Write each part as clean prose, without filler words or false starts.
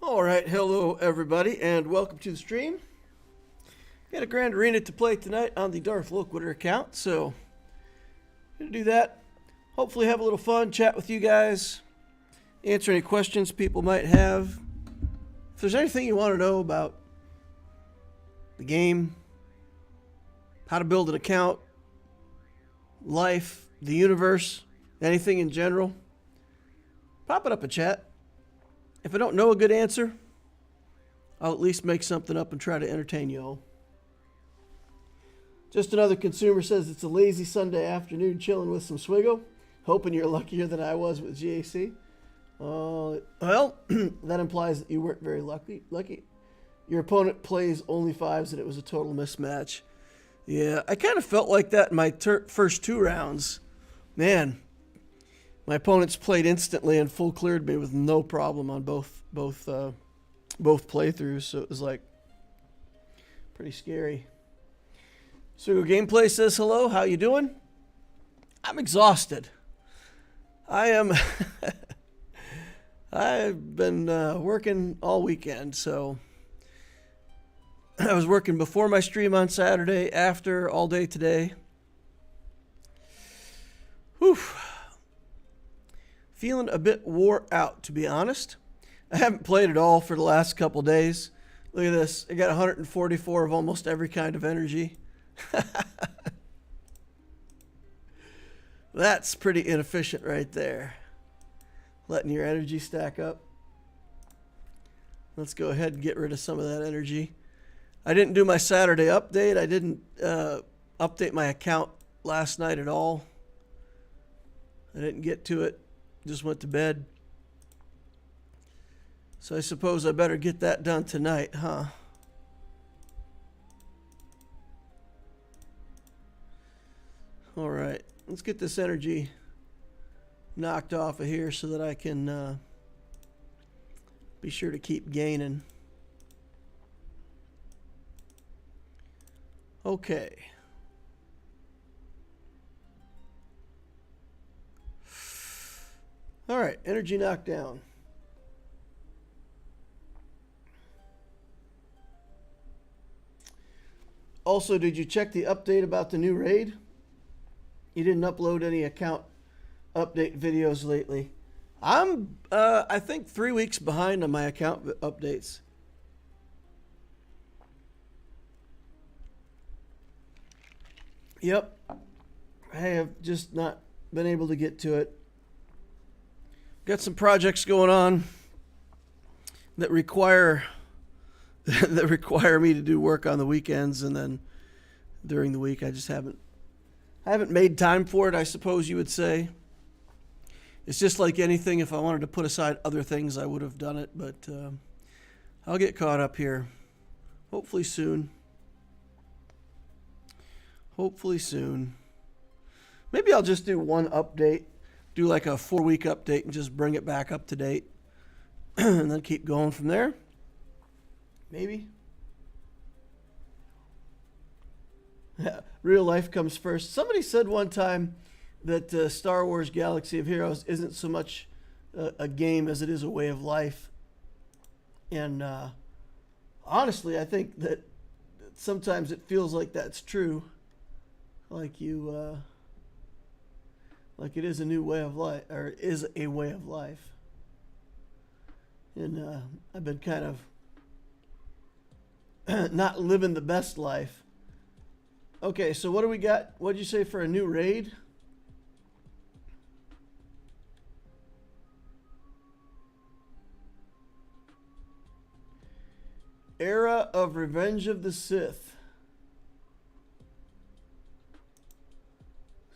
All right, hello everybody, and welcome to the stream. Got a grand arena to play tonight on the SWGOH Loquitur account, so gonna do that. Hopefully, have a little fun, chat with you guys, answer any questions people might have. If there's anything you want to know about the game, how to build an account, life, the universe, anything in general, pop it up in chat. If I don't know a good answer, I'll at least make something up and try to entertain you all. Just another consumer says it's a lazy Sunday afternoon chilling with some SWGOH. Hoping you're luckier than I was with GAC. Well, that implies that you weren't very lucky. Your opponent plays only fives and it was a total mismatch. Yeah, I kind of felt like that in my first two rounds. Man. My opponents played instantly and full cleared me with no problem on both playthroughs, so it was like pretty scary. SWGOH Gameplay says hello. How you doing? I'm exhausted. I am. I've been working all weekend, so I was working before my stream on Saturday, after, all day today. Whew. Feeling a bit wore out, to be honest. I haven't played at all for the last couple days. Look at this. I got 144 of almost every kind of energy. That's pretty inefficient right there. Letting your energy stack up. Let's go ahead and get rid of some of that energy. I didn't do my Saturday update. I didn't update my account last night at all. I didn't get to it. Just went to bed. So I suppose I better get that done tonight, huh? All right, let's get this energy knocked off of here so that I can be sure to keep gaining. Okay. All right, energy knockdown. Also, did you check the update about the new raid? You didn't upload any account update videos lately. I'm, I think 3 weeks behind on my account updates. Yep. I have just not been able to get to it. Got some projects going on that require me to do work on the weekends, and then during the week I just haven't made time for it, I suppose you would say. It's just like anything. If I wanted to put aside other things, I would have done it, but I'll get caught up here. Hopefully soon. Hopefully soon. Maybe I'll just do one update. Do like a 4-week update and just bring it back up to date. And then keep going from there. Maybe. Real life comes first. Somebody said one time that Star Wars Galaxy of Heroes isn't so much a game as it is a way of life. And honestly, I think that sometimes it feels like that's true. Like you... like it is a new way of life, or is a way of life. And I've been kind of not living the best life. Okay, so what do we got? What'd you say for a new raid? Era of Revenge of the Sith.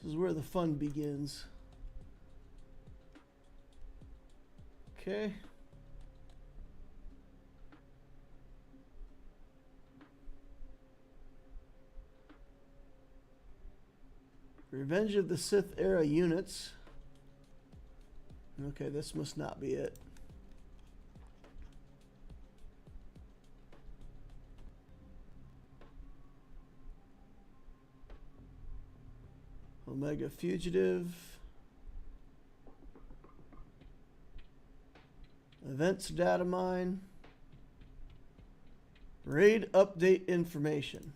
This is where the fun begins. Okay. Revenge of the Sith era units. Okay, this must not be it. Omega Fugitive. Events data mine. Raid update information.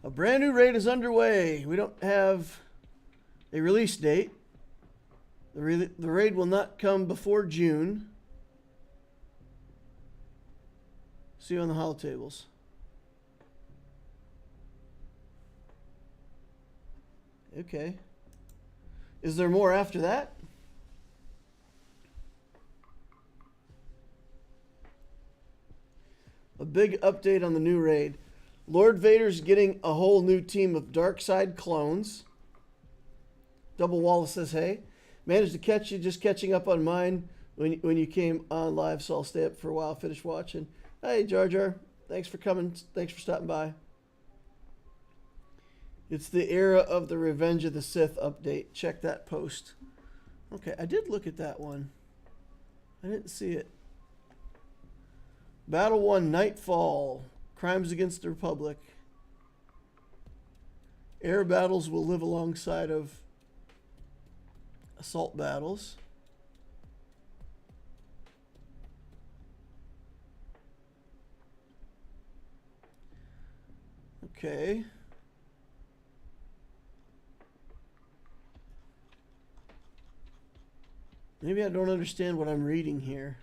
A brand new raid is underway. We don't have a release date. The raid will not come before June. See you on the holotables. Okay. Is there more after that? A big update on the new raid. Lord Vader's getting a whole new team of dark side clones. Double Wallace says, hey. Managed to catch you, just catching up on mine when you came on live, so I'll stay up for a while, finish watching. Hey, Jar Jar. Thanks for coming. Thanks for stopping by. It's the era of the Revenge of the Sith update. Check that post. Okay, I did look at that one. I didn't see it. Battle 1, Nightfall. Crimes Against the Republic. Air battles will live alongside of assault battles. Okay. Maybe I don't understand what I'm reading here.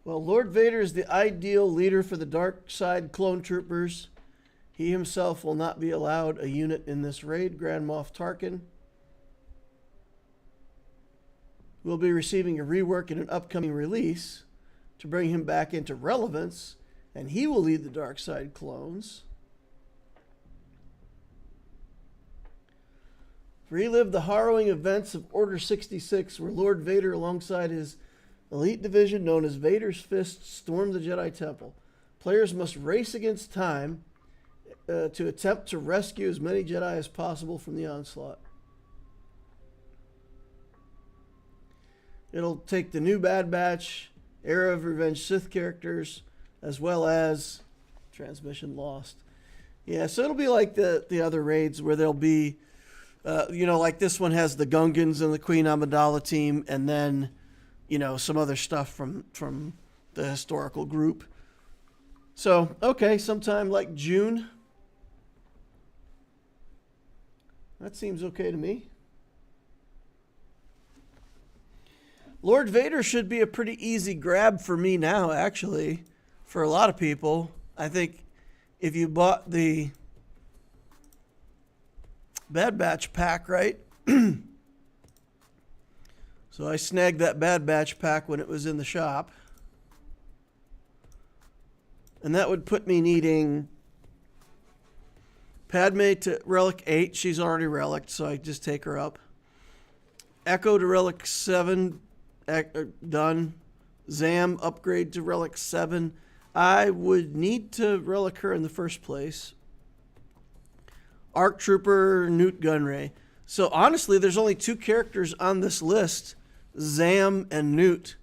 Well, Lord Vader is the ideal leader for the dark side clone troopers. He himself will not be allowed a unit in this raid. Grand Moff Tarkin will be receiving a rework in an upcoming release to bring him back into relevance, and he will lead the dark side clones. Relive the harrowing events of Order 66, where Lord Vader, alongside his elite division known as Vader's Fist, stormed the Jedi Temple. Players must race against time to attempt to rescue as many Jedi as possible from the onslaught. It'll take the new Bad Batch, Era of Revenge Sith characters, as well as Transmission Lost. Yeah, so it'll be like the other raids where there'll be, like this one has the Gungans and the Queen Amidala team, and then some other stuff from the historical group. So, okay, sometime like June. That seems okay to me. Lord Vader should be a pretty easy grab for me now, actually. For a lot of people. I think if you bought the Bad Batch pack, right? So I snagged that Bad Batch pack when it was in the shop. And that would put me needing Padme to Relic 8. She's already relicked, so I just take her up. Echo to Relic 7, done. Zam, upgrade to Relic 7. I would need to relic her in the first place. ARC Trooper, Newt Gunray. So honestly, there's only 2 characters on this list. Zam and Newt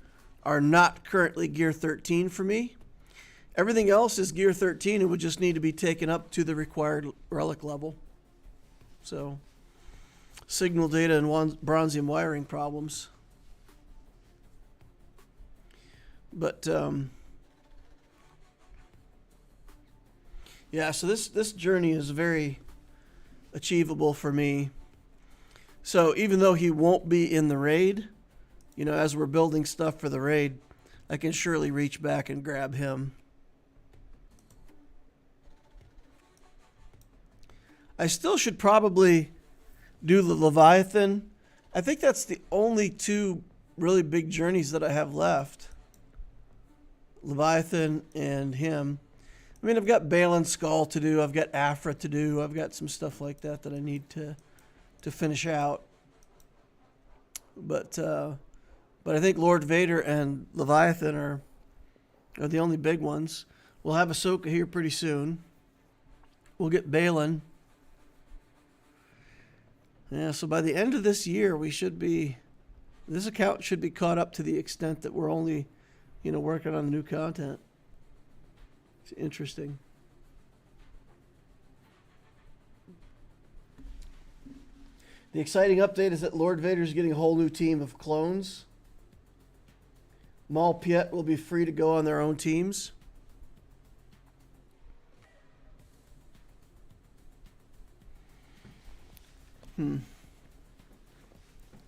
are not currently Gear 13 for me. Everything else is Gear 13 and would just need to be taken up to the required relic level. So, signal data and bronzium wiring problems. But, yeah, so this journey is very achievable for me. So even though he won't be in the raid, as we're building stuff for the raid, I can surely reach back and grab him. I still should probably do the Leviathan. I think that's the only 2 really big journeys that I have left. Leviathan and him. I mean, I've got Balin Skull to do. I've got Afra to do. I've got some stuff like that that I need to finish out. But I think Lord Vader and Leviathan are the only big ones. We'll have Ahsoka here pretty soon. We'll get Balin. Yeah, so by the end of this year, this account should be caught up to the extent that we're only, working on the new content. It's interesting. The exciting update is that Lord Vader's getting a whole new team of clones. Maul Piet will be free to go on their own teams.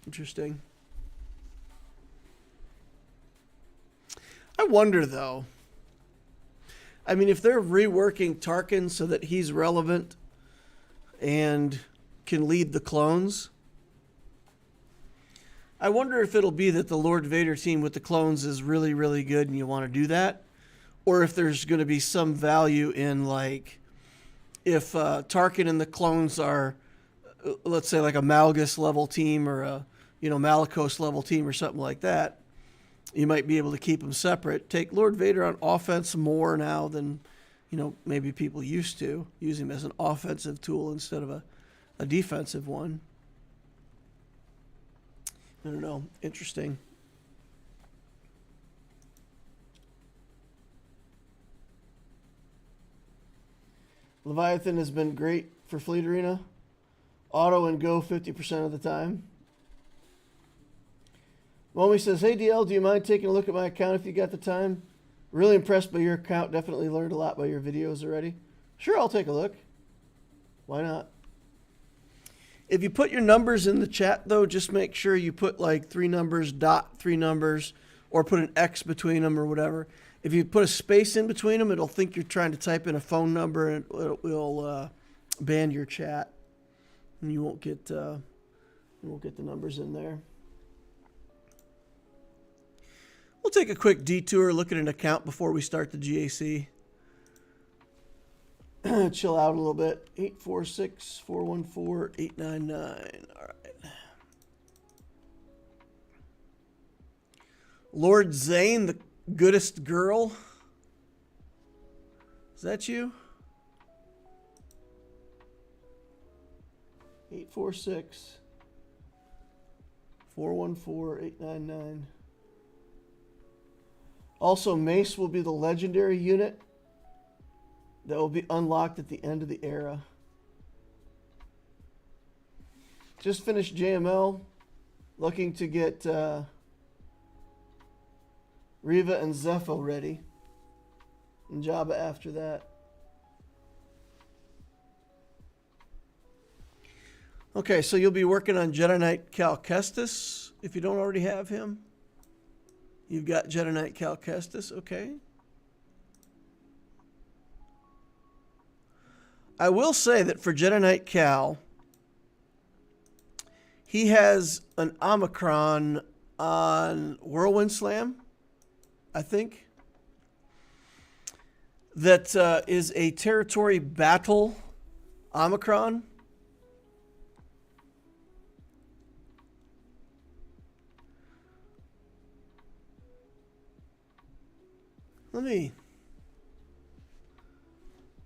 Interesting. I wonder, though. I mean, if they're reworking Tarkin so that he's relevant and can lead the clones, I wonder if it'll be that the Lord Vader team with the clones is really, really good and you want to do that, or if there's going to be some value in, like, if Tarkin and the clones are, let's say, like a Malgus level team or a, Malicos level team or something like that, you might be able to keep them separate. Take Lord Vader on offense more now than, maybe people used to. Use him as an offensive tool instead of a defensive one. I don't know. Interesting. Leviathan has been great for Fleet Arena. Auto and go 50% of the time. Momi says, hey DL, do you mind taking a look at my account if you got the time? Really impressed by your account. Definitely learned a lot by your videos already. Sure, I'll take a look. Why not? If you put your numbers in the chat, though, just make sure you put like 3 numbers, dot 3 numbers, or put an X between them or whatever. If you put a space in between them, it'll think you're trying to type in a phone number and it'll ban your chat. And you won't get the numbers in there. We'll take a quick detour, look at an account before we start the GAC. Chill out a little bit. 846-414-899. All right. Lord Zane, the goodest girl. Is that you? 846-414-899. Also, Mace will be the legendary unit that will be unlocked at the end of the era. Just finished JML. Looking to get Riva and Zepho ready. And Jabba after that. Okay, so you'll be working on Jedi Knight Cal Kestis, if you don't already have him. You've got Jedi Knight Cal Kestis, okay. I will say that for Jedi Knight Cal, he has an Omicron on Whirlwind Slam, I think. That is a territory battle Omicron.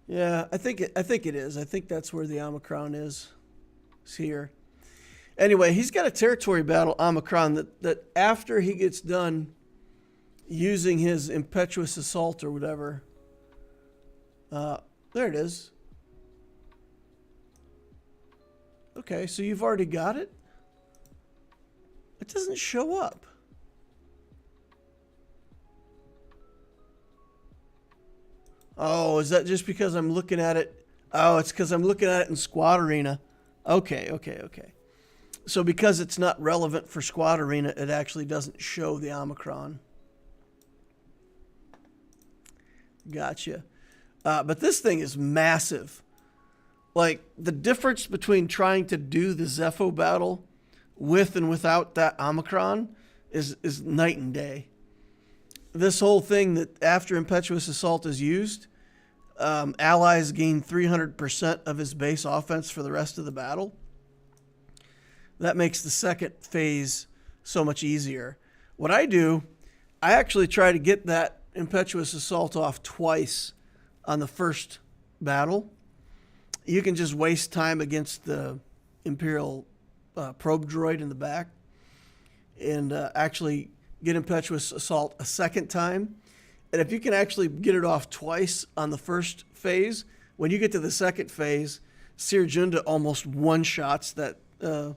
Yeah, I think it is. I think that's where the Omicron is. It's here. Anyway, he's got a territory battle Omicron that after he gets done using his impetuous assault or whatever. There it is. Okay, so you've already got it? It doesn't show up. Oh, is that just because I'm looking at it? Oh, it's because I'm looking at it in Squad Arena. Okay. So because it's not relevant for Squad Arena, it actually doesn't show the Omicron. Gotcha. But this thing is massive. Like, the difference between trying to do the Zepho battle with and without that Omicron is night and day. This whole thing that after Impetuous Assault is used, allies gain 300% of his base offense for the rest of the battle. That makes the second phase so much easier. What I do, I actually try to get that impetuous assault off twice on the first battle. You can just waste time against the Imperial probe droid in the back and actually get impetuous assault a second time. And if you can actually get it off twice on the first phase, when you get to the second phase, Sir Junda almost one-shots that the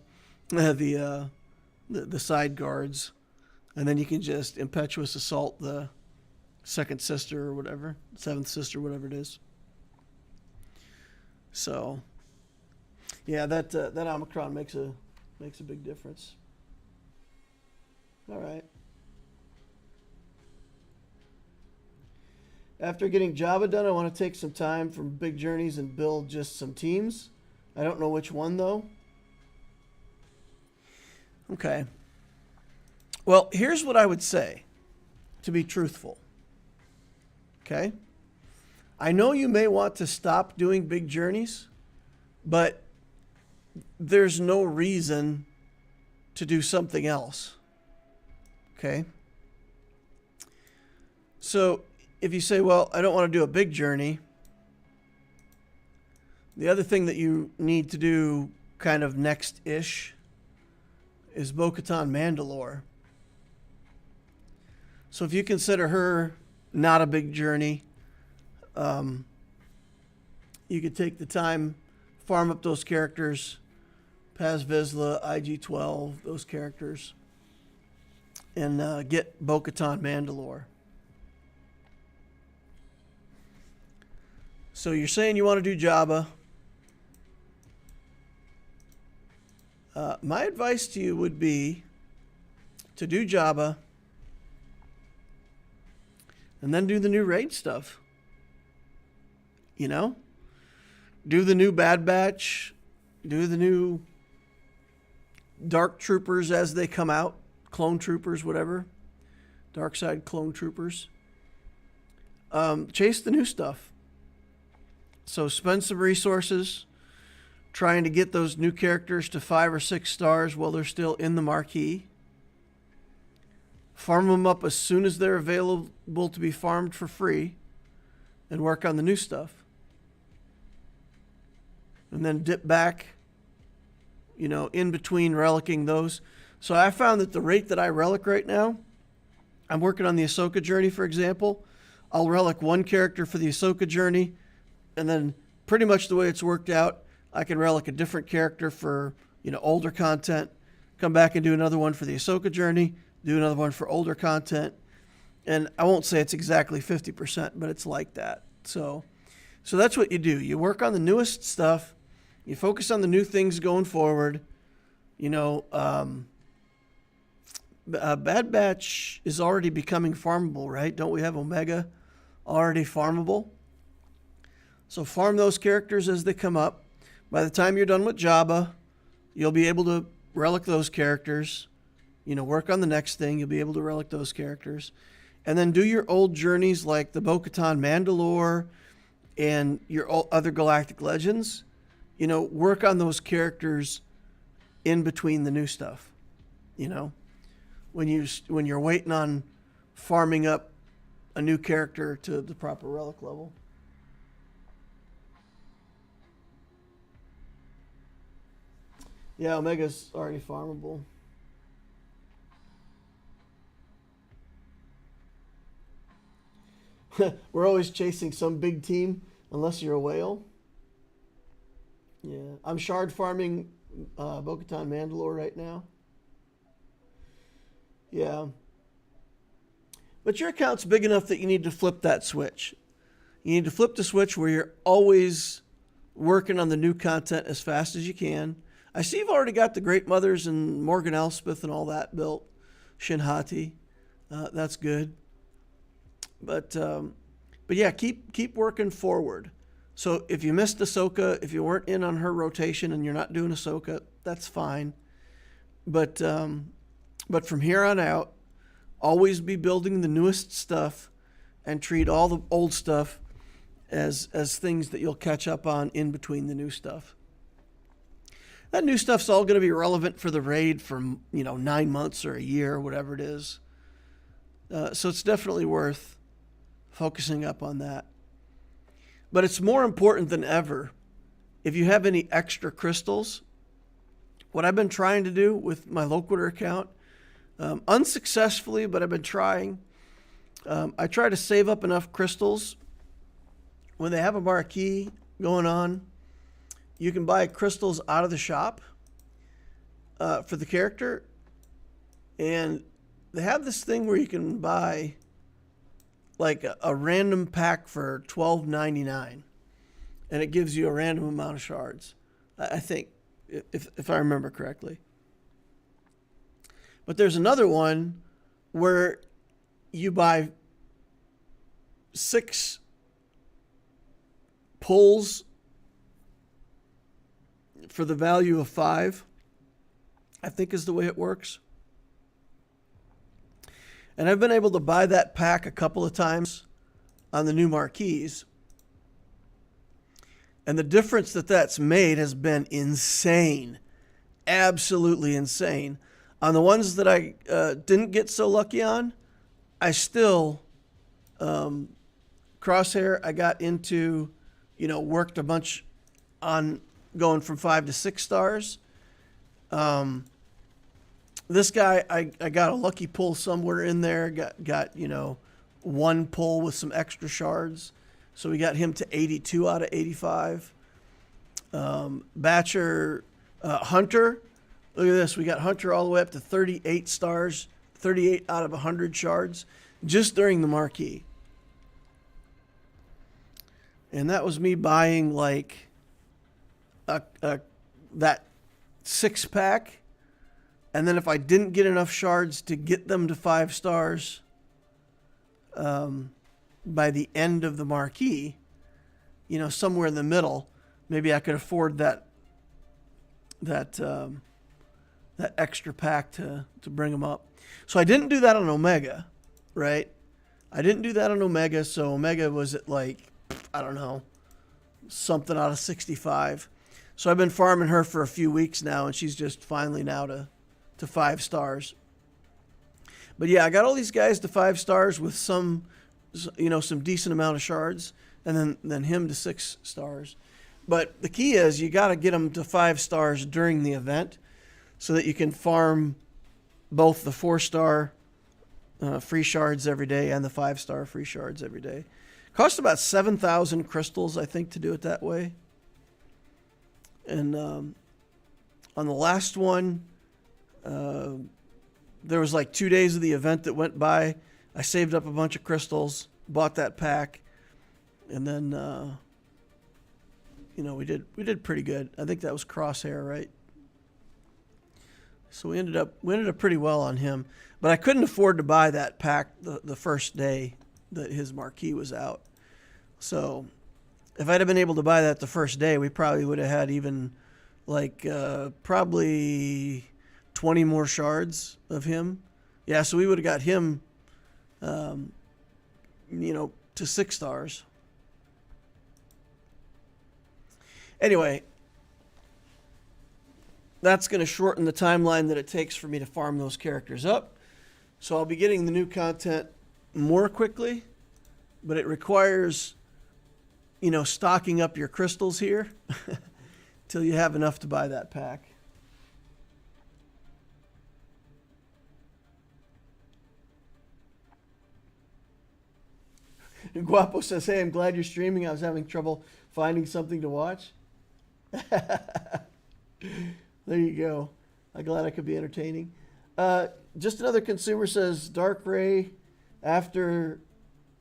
side guards, and then you can just impetuous assault the second sister or whatever, seventh sister, whatever it is. So, yeah, that Omicron makes a big difference. All right. After getting Jabba done, I want to take some time from big journeys and build just some teams. I don't know which one, though. Okay. Well, here's what I would say, to be truthful. Okay? I know you may want to stop doing big journeys, but there's no reason to do something else. Okay? So, if you say, well, I don't want to do a big journey, the other thing that you need to do kind of next-ish is Bo-Katan Mandalore. So if you consider her not a big journey, you could take the time, farm up those characters, Paz Vizsla, IG-12, those characters, and get Bo-Katan Mandalore. So you're saying you want to do Jabba. My advice to you would be to do Jabba and then do the new raid stuff. You know? Do the new Bad Batch. Do the new Dark Troopers as they come out. Clone Troopers, whatever. Dark Side Clone Troopers. Chase the new stuff. So spend some resources trying to get those new characters to 5 or 6 stars while they're still in the marquee. Farm them up as soon as they're available to be farmed for free and work on the new stuff. And then dip back, in between relicking those. So I found that the rate that I relic right now, I'm working on the Ahsoka journey, for example. I'll relic one character for the Ahsoka journey, and then pretty much the way it's worked out, I can relic a different character for, older content, come back and do another one for the Ahsoka journey, do another one for older content. And I won't say it's exactly 50%, but it's like that. So that's what you do. You work on the newest stuff. You focus on the new things going forward. Bad Batch is already becoming farmable, right? Don't we have Omega already farmable? So farm those characters as they come up. By the time you're done with Jabba, you'll be able to relic those characters. Work on the next thing. You'll be able to relic those characters. And then do your old journeys like the Bo-Katan Mandalore and your other Galactic Legends. Work on those characters in between the new stuff. When you're waiting on farming up a new character to the proper relic level. Yeah, Omega's already farmable. We're always chasing some big team unless you're a whale. Yeah, I'm shard farming Bo-Katan Mandalore right now. Yeah. But your account's big enough that you need to flip that switch. You need to flip the switch where you're always working on the new content as fast as you can. I see you've already got the Great Mothers and Morgan Elspeth and all that built. Shinhati. That's good. But yeah, keep working forward. So if you missed Ahsoka, if you weren't in on her rotation and you're not doing Ahsoka, that's fine. But from here on out, always be building the newest stuff and treat all the old stuff as things that you'll catch up on in between the new stuff. That new stuff's all going to be relevant for the raid for 9 months or a year or whatever it is. So it's definitely worth focusing up on that. But it's more important than ever. If you have any extra crystals, what I've been trying to do with my Loquitur account, unsuccessfully, but I've been trying. I try to save up enough crystals. When they have a marquee going on, you can buy crystals out of the shop for the character. And they have this thing where you can buy like a random pack for $12.99. And it gives you a random amount of shards, I think, if I remember correctly. But there's another one where you buy 6 pulls for the value of 5, I think is the way it works. And I've been able to buy that pack a couple of times on the new marquees. And the difference that's made has been insane. Absolutely insane. On the ones that I didn't get so lucky on, I still, Crosshair, I got into, worked a bunch on going from 5 to 6 stars. This guy, I got a lucky pull somewhere in there, got 1 pull with some extra shards. So we got him to 82 out of 85. Batcher, Hunter, look at this. We got Hunter all the way up to 38 stars, 38 out of 100 shards, just during the marquee. And that was me buying like that 6-pack. And then if I didn't get enough shards to get them to 5 stars, by the end of the marquee, somewhere in the middle, maybe I could afford that extra pack to bring them up. So I didn't do that on Omega, right? I didn't do that on Omega, so Omega was at like, I don't know, something out of 65. So I've been farming her for a few weeks now, and she's just finally now to 5 stars. But yeah, I got all these guys to 5 stars with some decent amount of shards, and then him to 6 stars. But the key is you got to get them to 5 stars during the event so that you can farm both the 4-star free shards every day and the 5-star free shards every day. Costs about 7,000 crystals, I think, to do it that way. And on the last one, there was like 2 days of the event that went by. I saved up a bunch of crystals, bought that pack, and then we did pretty good. I think that was Crosshair, right? So we ended up pretty well on him, but I couldn't afford to buy that pack the first day that his marquee was out. So if I'd have been able to buy that the first day, we probably would have had even like probably 20 more shards of him. Yeah, so we would have got him to 6 stars. Anyway, that's going to shorten the timeline that it takes for me to farm those characters up. So I'll be getting the new content more quickly, but it requires, stocking up your crystals here till you have enough to buy that pack. Guapo says, hey, I'm glad you're streaming. I was having trouble finding something to watch. There you go. I'm glad I could be entertaining. Just another consumer says, Dark Ray after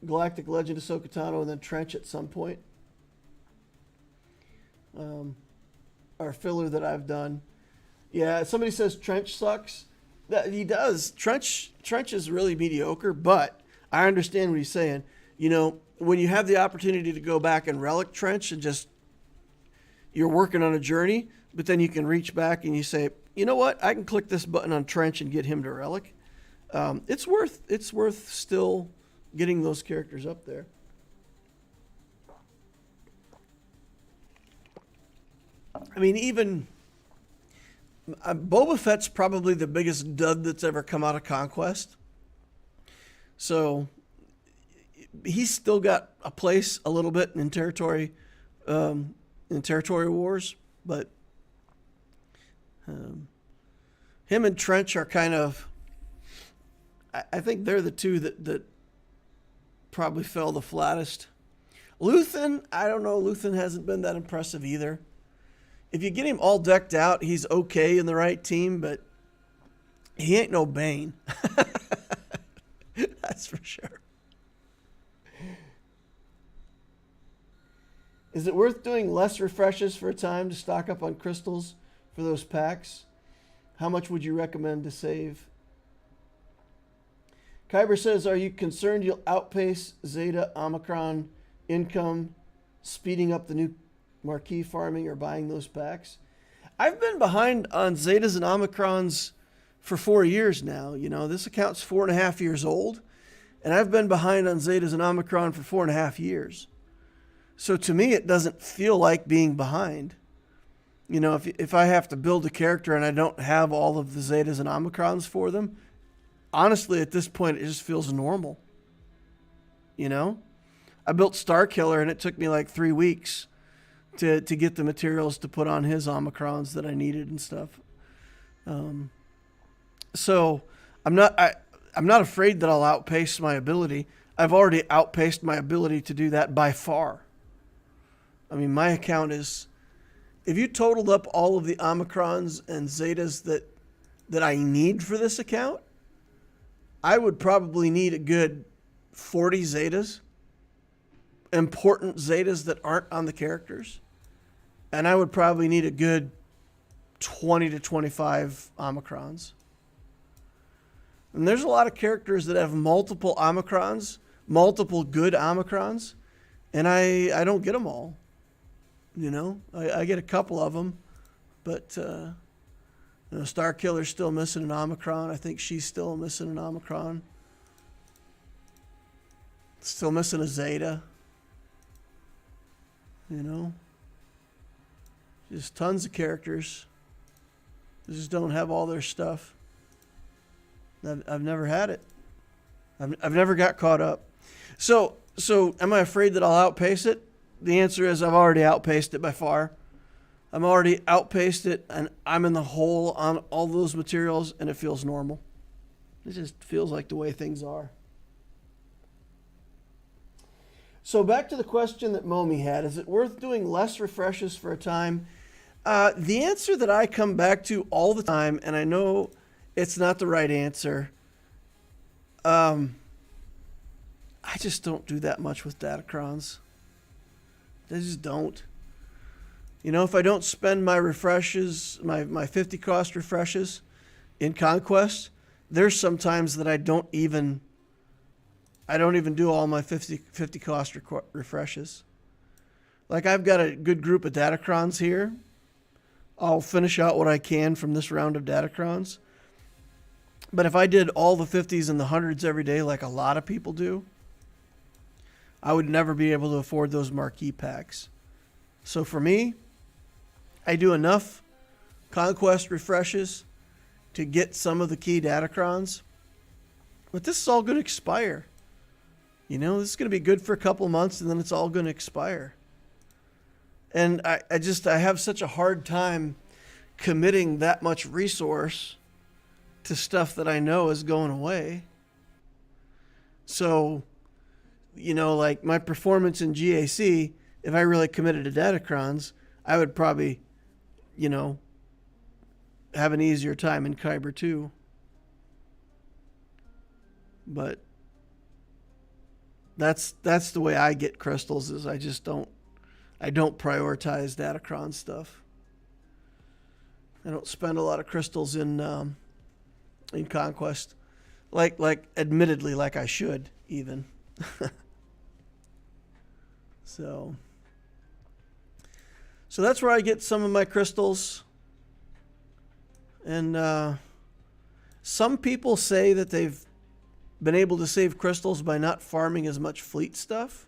Galactic Legend of Ahsoka Tano and then Trench at some point. Our filler that I've done. Yeah, somebody says Trench sucks. He does. Trench is really mediocre, but I understand what he's saying. When you have the opportunity to go back and relic Trench and just, you're working on a journey, but then you can reach back and you say, you know what, I can click this button on Trench and get him to relic. It's worth still getting those characters up there. I mean, even Boba Fett's probably the biggest dud that's ever come out of Conquest. So he's still got a place a little bit in territory wars, but him and Trench are kind of, I think they're the two that probably fell the flattest. Luthen, I don't know. Luthen hasn't been that impressive either. If you get him all decked out, he's okay in the right team, but he ain't no Bane. That's for sure. Is it worth doing less refreshes for a time to stock up on crystals for those packs? How much would you recommend to save? Kyber says, are you concerned you'll outpace Zeta Omicron income, speeding up the new marquee farming or buying those packs? I've been behind on Zetas and Omicrons for 4 years now. You know, this account's 4.5 years old, and I've been behind on Zetas and Omicron for 4.5 years. So to me, it doesn't feel like being behind. You know, if I have to build a character and I don't have all of the Zetas and Omicrons for them, honestly, at this point, it just feels normal. You know? I built Starkiller, and it took me like 3 weeks to get the materials to put on his Omicrons that I needed and stuff. So I'm not afraid that I'll outpace my ability. I've already outpaced my ability to do that by far. I mean, my account is, if you totaled up all of the Omicrons and Zetas that I need for this account, I would probably need a good 40 Zetas, important Zetas that aren't on the characters, and I would probably need a good 20 to 25 Omicrons. And there's a lot of characters that have multiple Omicrons, multiple good Omicrons, and I don't get them all. You know, I get a couple of them, but you know, Starkiller's still missing an Omicron. I think she's still missing an Omicron. Still missing a Zeta. You know, just tons of characters. They just don't have all their stuff. I've never had it. I've never got caught up. So am I afraid that I'll outpace it? The answer is I've already outpaced it by far. I'm already outpaced it, and I'm in the hole on all those materials, and it feels normal. It just feels like the way things are. So back to the question that Momi had, is it worth doing less refreshes for a time? The answer that I come back to all the time, and I know it's not the right answer, I just don't do that much with datacrons. I just don't. You know, if I don't spend my refreshes, my 50 cost refreshes in Conquest, there's sometimes that I don't even do all my 50 cost refreshes. Like, I've got a good group of datacrons here. I'll finish out what I can from this round of datacrons. But if I did all the 50s and the 100s every day like a lot of people do, I would never be able to afford those marquee packs. So for me, I do enough Conquest refreshes to get some of the key datacrons. But this is all going to expire. You know, this is going to be good for a couple months, and then it's all going to expire. And I have such a hard time committing that much resource to stuff that I know is going away. So, you know, like my performance in GAC, if I really committed to datacrons, I would probably, you know, have an easier time in Kyber too. But that's the way I get crystals, is I don't prioritize datacron stuff. I don't spend a lot of crystals in Conquest, like admittedly, like I should even. So that's where I get some of my crystals. And some people say that they've been able to save crystals by not farming as much fleet stuff.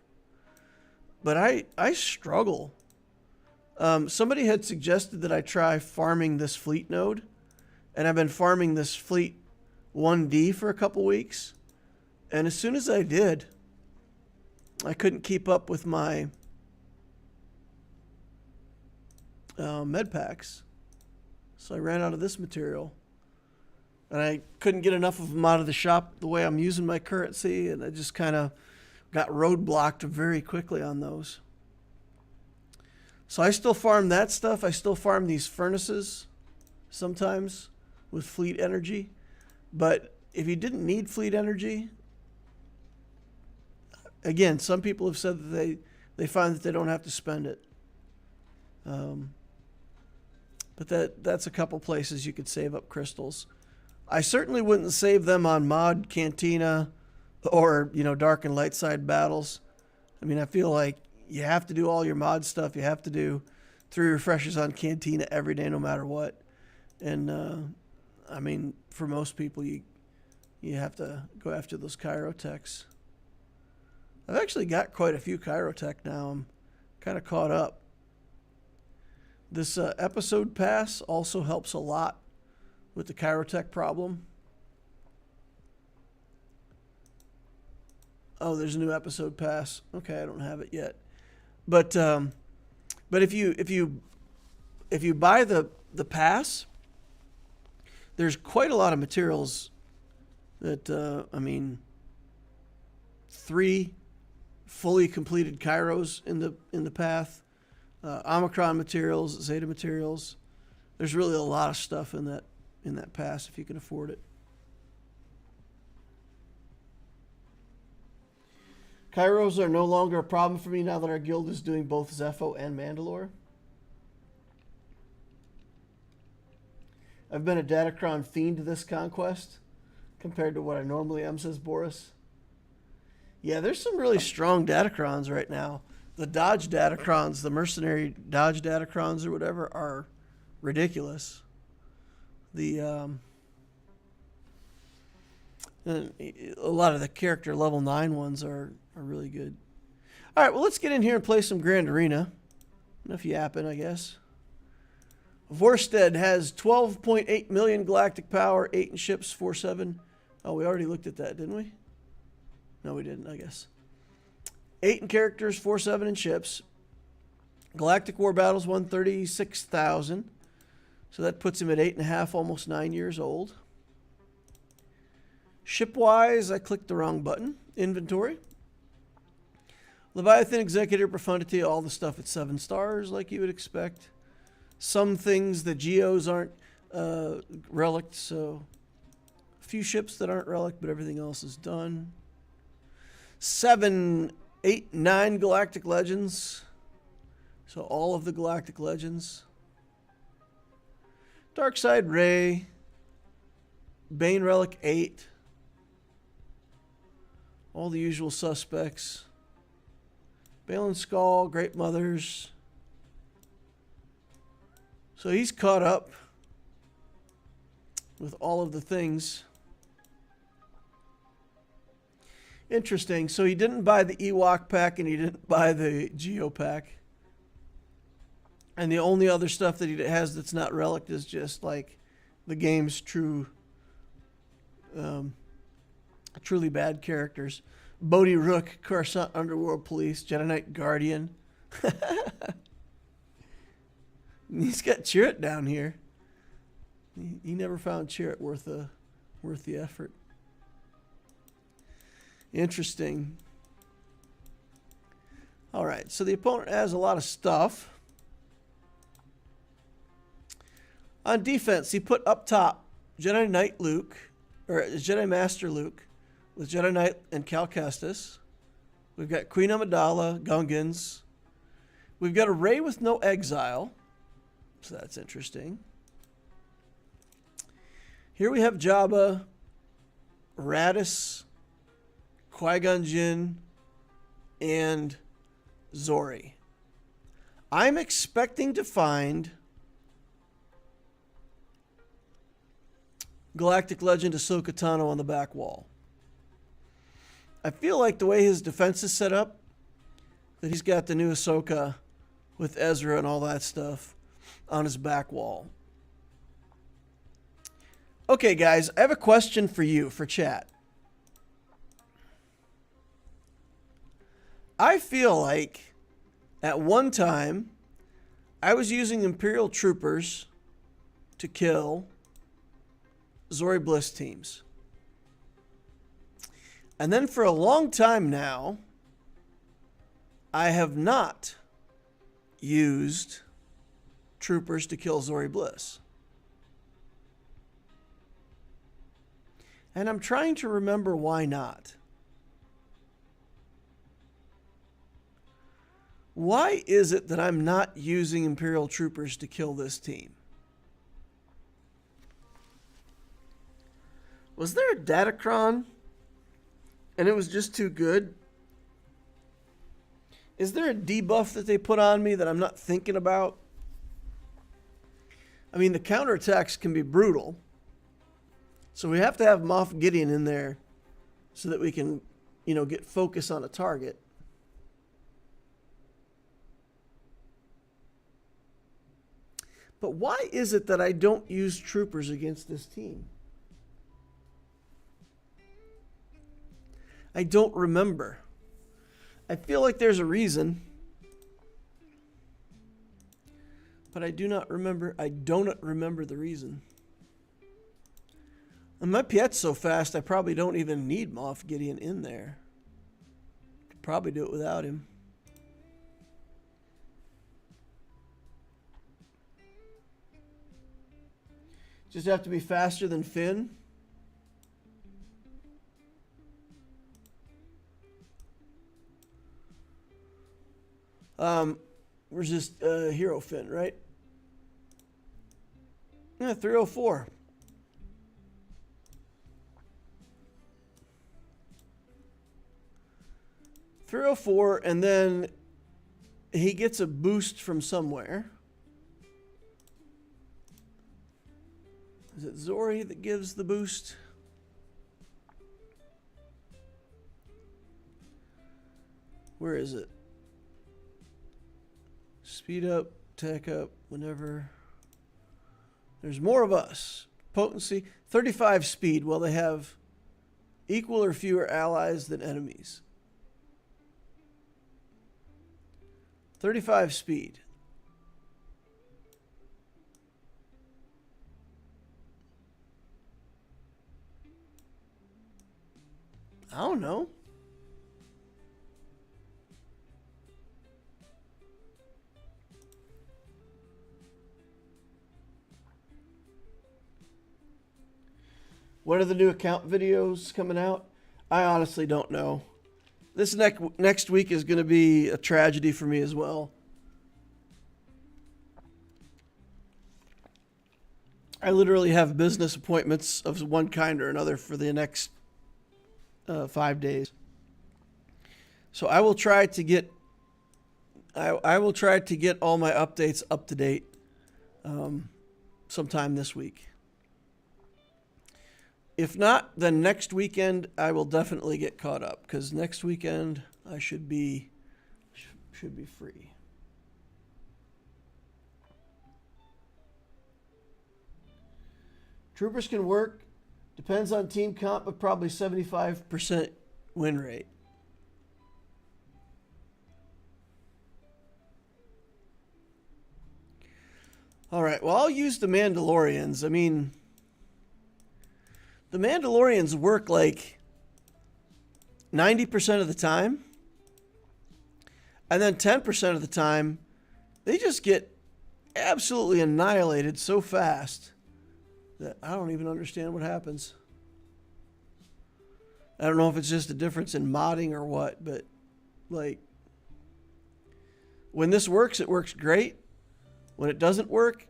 But I struggle. Somebody had suggested that I try farming this fleet node, and I've been farming this fleet 1D for a couple weeks, and as soon as I did, I couldn't keep up with my med packs, so I ran out of this material, and I couldn't get enough of them out of the shop the way I'm using my currency, and I just kind of got roadblocked very quickly on those. So I still farm that stuff. I still farm these furnaces sometimes with fleet energy. But if you didn't need fleet energy, again, some people have said that they find that they don't have to spend it. But that's a couple places you could save up crystals. I certainly wouldn't save them on mod Cantina or, dark and light side battles. I mean, I feel like you have to do all your mod stuff. You have to do 3 refreshes on Cantina every day, no matter what. And, I mean, for most people, you have to go after those chirotechs. I've actually got quite a few chirotech now. I'm kind of caught up. This episode pass also helps a lot with the chirotech problem. Oh, there's a new episode pass. Okay, I don't have it yet. But if you buy the pass, there's quite a lot of materials that 3 fully completed Kairos in the path, Omicron materials, Zeta materials. There's really a lot of stuff in that pass if you can afford it. Kairos are no longer a problem for me now that our guild is doing both Zepho and Mandalore. I've been a datacron fiend this conquest compared to what I normally am, says Boris. Yeah, there's some really strong datacrons right now. The Dodge datacrons, the mercenary Dodge datacrons or whatever, are ridiculous. A lot of the character level 9 ones are really good. All right, well, let's get in here and play some Grand Arena. Enough yapping, I guess. Vorstead has 12.8 million galactic power, 8 in ships, 4-7. Oh, we already looked at that, didn't we? No, we didn't, I guess. 8 in characters, 4-7 in ships. Galactic War Battles, 136,000. So that puts him at 8.5, almost 9 years old. Ship-wise, I clicked the wrong button. Inventory. Leviathan, Executor, Profundity, all the stuff at 7 stars, like you would expect. Some things, the Geos aren't relicked, so a few ships that aren't relicked, but everything else is done. 7, 8, 9 Galactic Legends. So all of the Galactic Legends. Darkside Ray. Bane Relic 8. All the usual suspects. Balin Skull, Great Mothers. So he's caught up with all of the things. Interesting. So he didn't buy the Ewok pack and he didn't buy the Geo pack. And the only other stuff that he has that's not relic is just like the game's truly bad characters. Bodhi Rook, Coruscant Underworld Police, Jedi Knight Guardian. He's got Chirrut down here. He never found Chirrut worth the effort. Interesting. All right, so the opponent has a lot of stuff. On defense, he put up top Jedi Knight Luke, or Jedi Master Luke, with Jedi Knight and Cal Kestis. We've got Queen Amidala, Gungans. We've got a Rey with no exile, so that's interesting. Here we have Jabba, Raddus, Qui-Gon Jinn, and Zori. I'm expecting to find Galactic Legend Ahsoka Tano on the back wall. I feel like the way his defense is set up, that he's got the new Ahsoka with Ezra and all that stuff on his back wall. Okay, guys, I have a question for you, for chat. I feel like at one time I was using Imperial troopers to kill Zori Bliss teams. And then for a long time now, I have not used troopers to kill Zori Bliss. And I'm trying to remember why not. Why is it that I'm not using Imperial troopers to kill this team? Was there a datacron and it was just too good? Is there a debuff that they put on me that I'm not thinking about? I mean, the counterattacks can be brutal. So we have to have Moff Gideon in there so that we can, get focus on a target. But why is it that I don't use troopers against this team? I don't remember. I feel like there's a reason. But I do not remember. I don't remember the reason. And my Piet's so fast, I probably don't even need Moff Gideon in there. Could probably do it without him. Just have to be faster than Finn. We're just Hero Finn, right? Yeah, 304. And then he gets a boost from somewhere. Is it Zori that gives the boost? Where is it? Speed up, tech up, whenever. There's more of us. Potency, 35 speed. Well, they have equal or fewer allies than enemies. 35 speed. I don't know. When are the new account videos coming out? I honestly don't know. This next week is going to be a tragedy for me as well. I literally have business appointments of one kind or another for the next 5 days. So I will try to get I will try to get all my updates up to date sometime this week. If not, then next weekend I will definitely get caught up, because next weekend I should be free. Troopers can work. Depends on team comp, but probably 75% win rate. All right, well, I'll use the Mandalorians. I mean, the Mandalorians work like 90% of the time. And then 10% of the time, they just get absolutely annihilated so fast that I don't even understand what happens. I don't know if it's just a difference in modding or what, but like, when this works, it works great. When it doesn't work,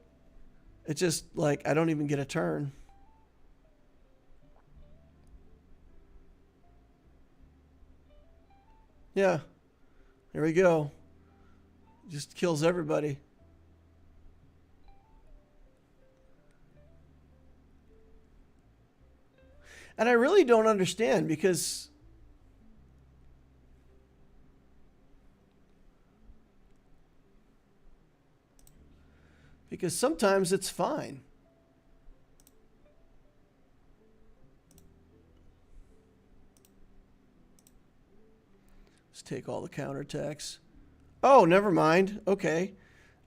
it's just like I don't even get a turn. Yeah, there we go. Just kills everybody. And I really don't understand, because Because sometimes it's fine. Let's take all the counterattacks. Oh, never mind. Okay.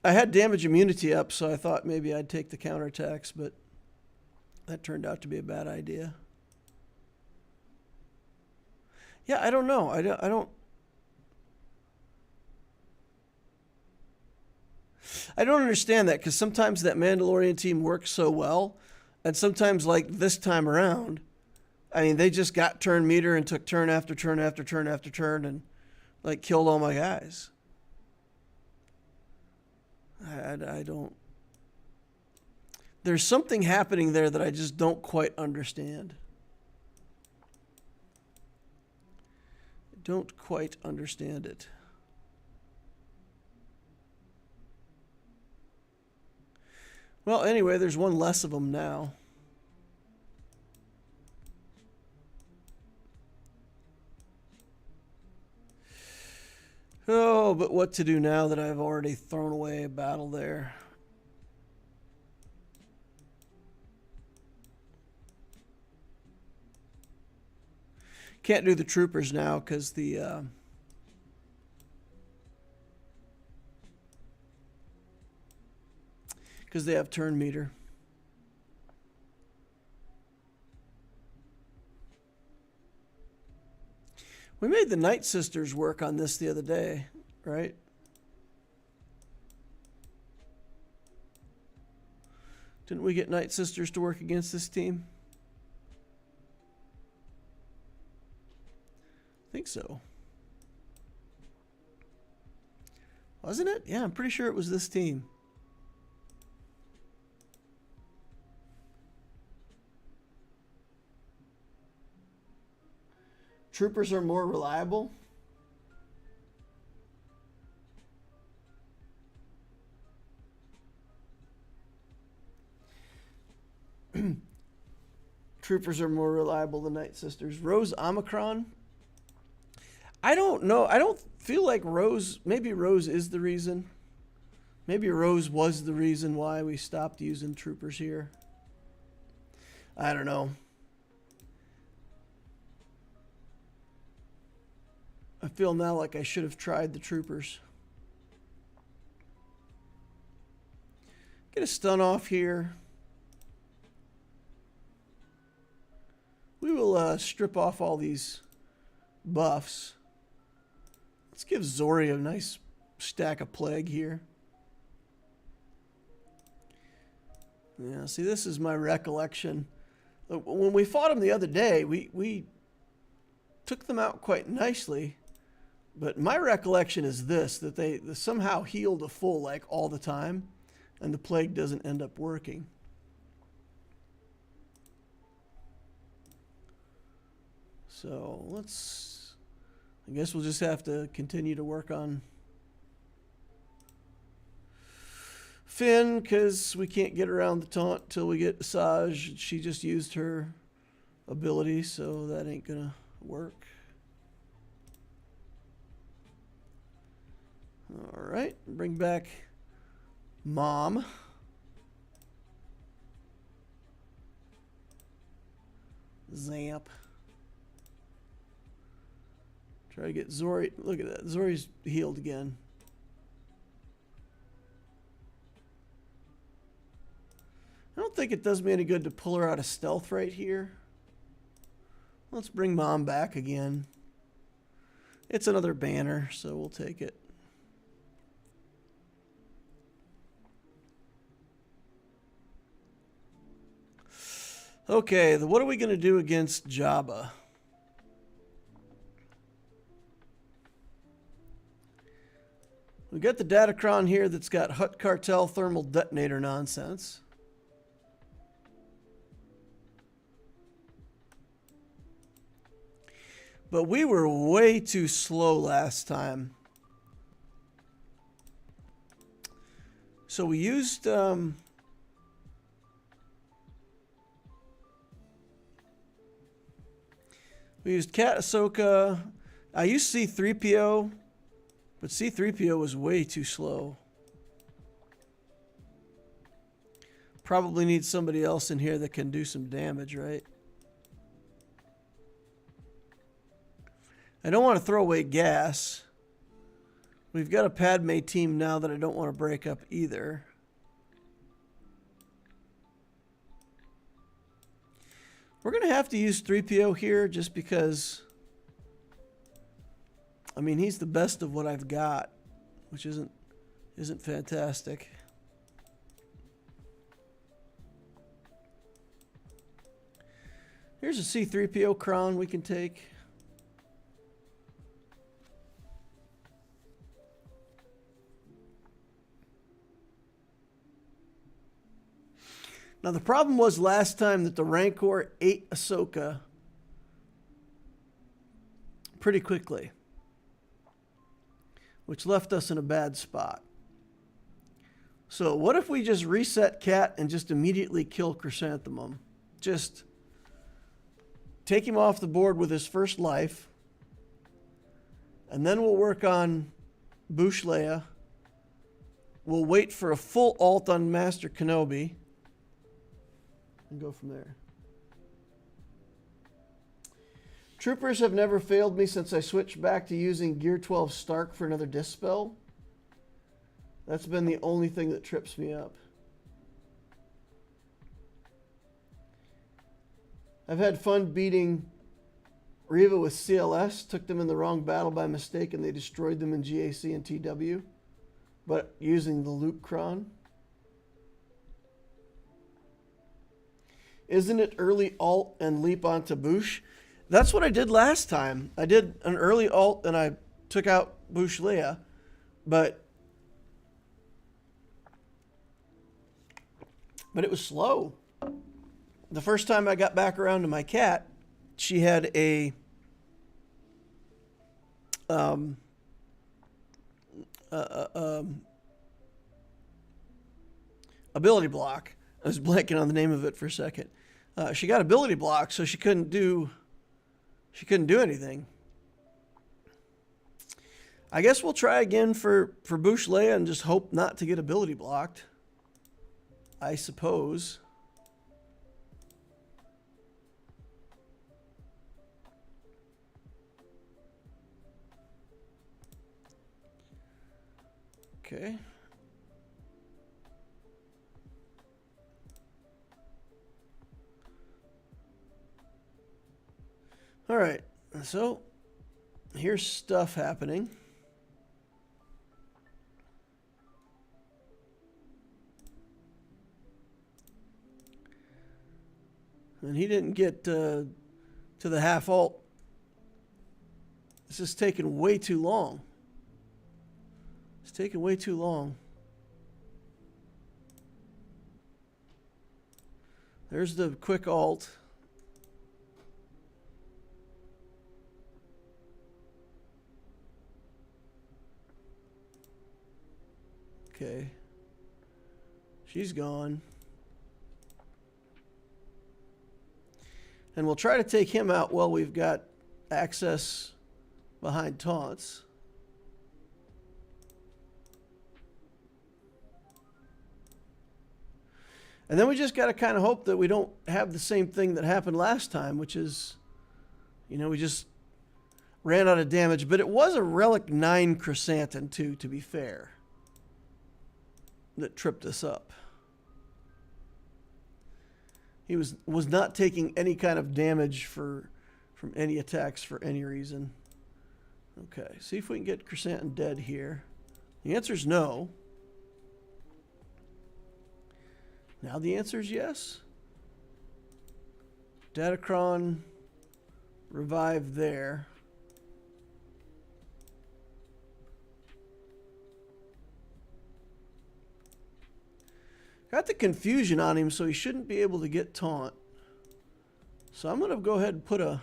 I had damage immunity up, so I thought maybe I'd take the counterattacks, but that turned out to be a bad idea. Yeah, I don't know. I don't understand that, because sometimes that Mandalorian team works so well, and sometimes, like this time around, I mean, they just got turn meter and took turn after turn after turn after turn and, like, killed all my guys. I don't... There's something happening there that I just don't quite understand. I don't quite understand it. Well, anyway, there's one less of them now. Oh, but what to do now that I've already thrown away a battle there? Can't do the troopers now because the... because they have turn meter. We made the Night Sisters work on this the other day, right? Didn't we get Night Sisters to work against this team? I think so. Wasn't it? Yeah, I'm pretty sure it was this team. Troopers are more reliable. Troopers are more reliable than Night Sisters. Rose Omicron. I don't know. I don't feel like Rose... Maybe Rose is the reason. Maybe Rose was the reason why we stopped using troopers here. I don't know. I feel now like I should have tried the troopers. Get a stun off here. We will strip off all these buffs. Let's give Zori a nice stack of plague here. Yeah, see, this is my recollection. When we fought them the other day, we took them out quite nicely. But my recollection is this, that they somehow healed a full, like, all the time, and the plague doesn't end up working. So let's... I guess we'll just have to continue to work on Finn, because we can't get around the taunt till we get Asajj. She just used her ability, so that ain't gonna work. All right, bring back Mom. Zamp. Try to get Zori. Look at that. Zori's healed again. I don't think it does me any good to pull her out of stealth right here. Let's bring Mom back again. It's another banner, so we'll take it. Okay, what are we going to do against Jabba? We got the datacron here that's got Hut Cartel thermal detonator nonsense. But we were way too slow last time. So we used... we used Cat Ahsoka. I used C-3PO, but C-3PO was way too slow. Probably need somebody else in here that can do some damage, right? I don't want to throw away gas. We've got a Padme team now that I don't want to break up either. We're going to have to use 3PO here just because, I mean, he's the best of what I've got, which isn't fantastic. Here's a C-3PO crown we can take. Now, the problem was last time that the Rancor ate Ahsoka pretty quickly, which left us in a bad spot. So what if we just reset Cat and just immediately kill Chrysanthemum? Just take him off the board with his first life, and then we'll work on Boushh Leia. We'll wait for a full ult on Master Kenobi, and go from there. Troopers have never failed me since I switched back to using Gear 12 Stark for another Dispel. That's been the only thing that trips me up. I've had fun beating Reva with CLS. Took them in the wrong battle by mistake and they destroyed them in GAC and TW. But using the Lucron. Isn't it early alt and leap onto Boushh? That's what I did last time. I did an early alt and I took out Boushh Leia, but it was slow. The first time I got back around to my cat, she had a ability block. I was blanking on the name of it for a second. She got ability block, so she couldn't do anything. I guess we'll try again for Boushh Leia and just hope not to get ability blocked, I suppose. Okay. All right, so here's stuff happening. And he didn't get to the half ult. This is taking way too long. It's taking way too long. There's the quick ult. Okay. She's gone. And we'll try to take him out while we've got access behind taunts. And then we just got to kind of hope that we don't have the same thing that happened last time, which is, you know, we just ran out of damage. But it was a Relic 9 Chrysanthemum, too, to be fair, that tripped us up. He was not taking any kind of damage from any attacks for any reason. Okay, see if we can get Chrysanthemum dead here. The answer is no. Now the answer is yes. Datacron revived there. Got the confusion on him, so he shouldn't be able to get taunt. So I'm going to go ahead and put a...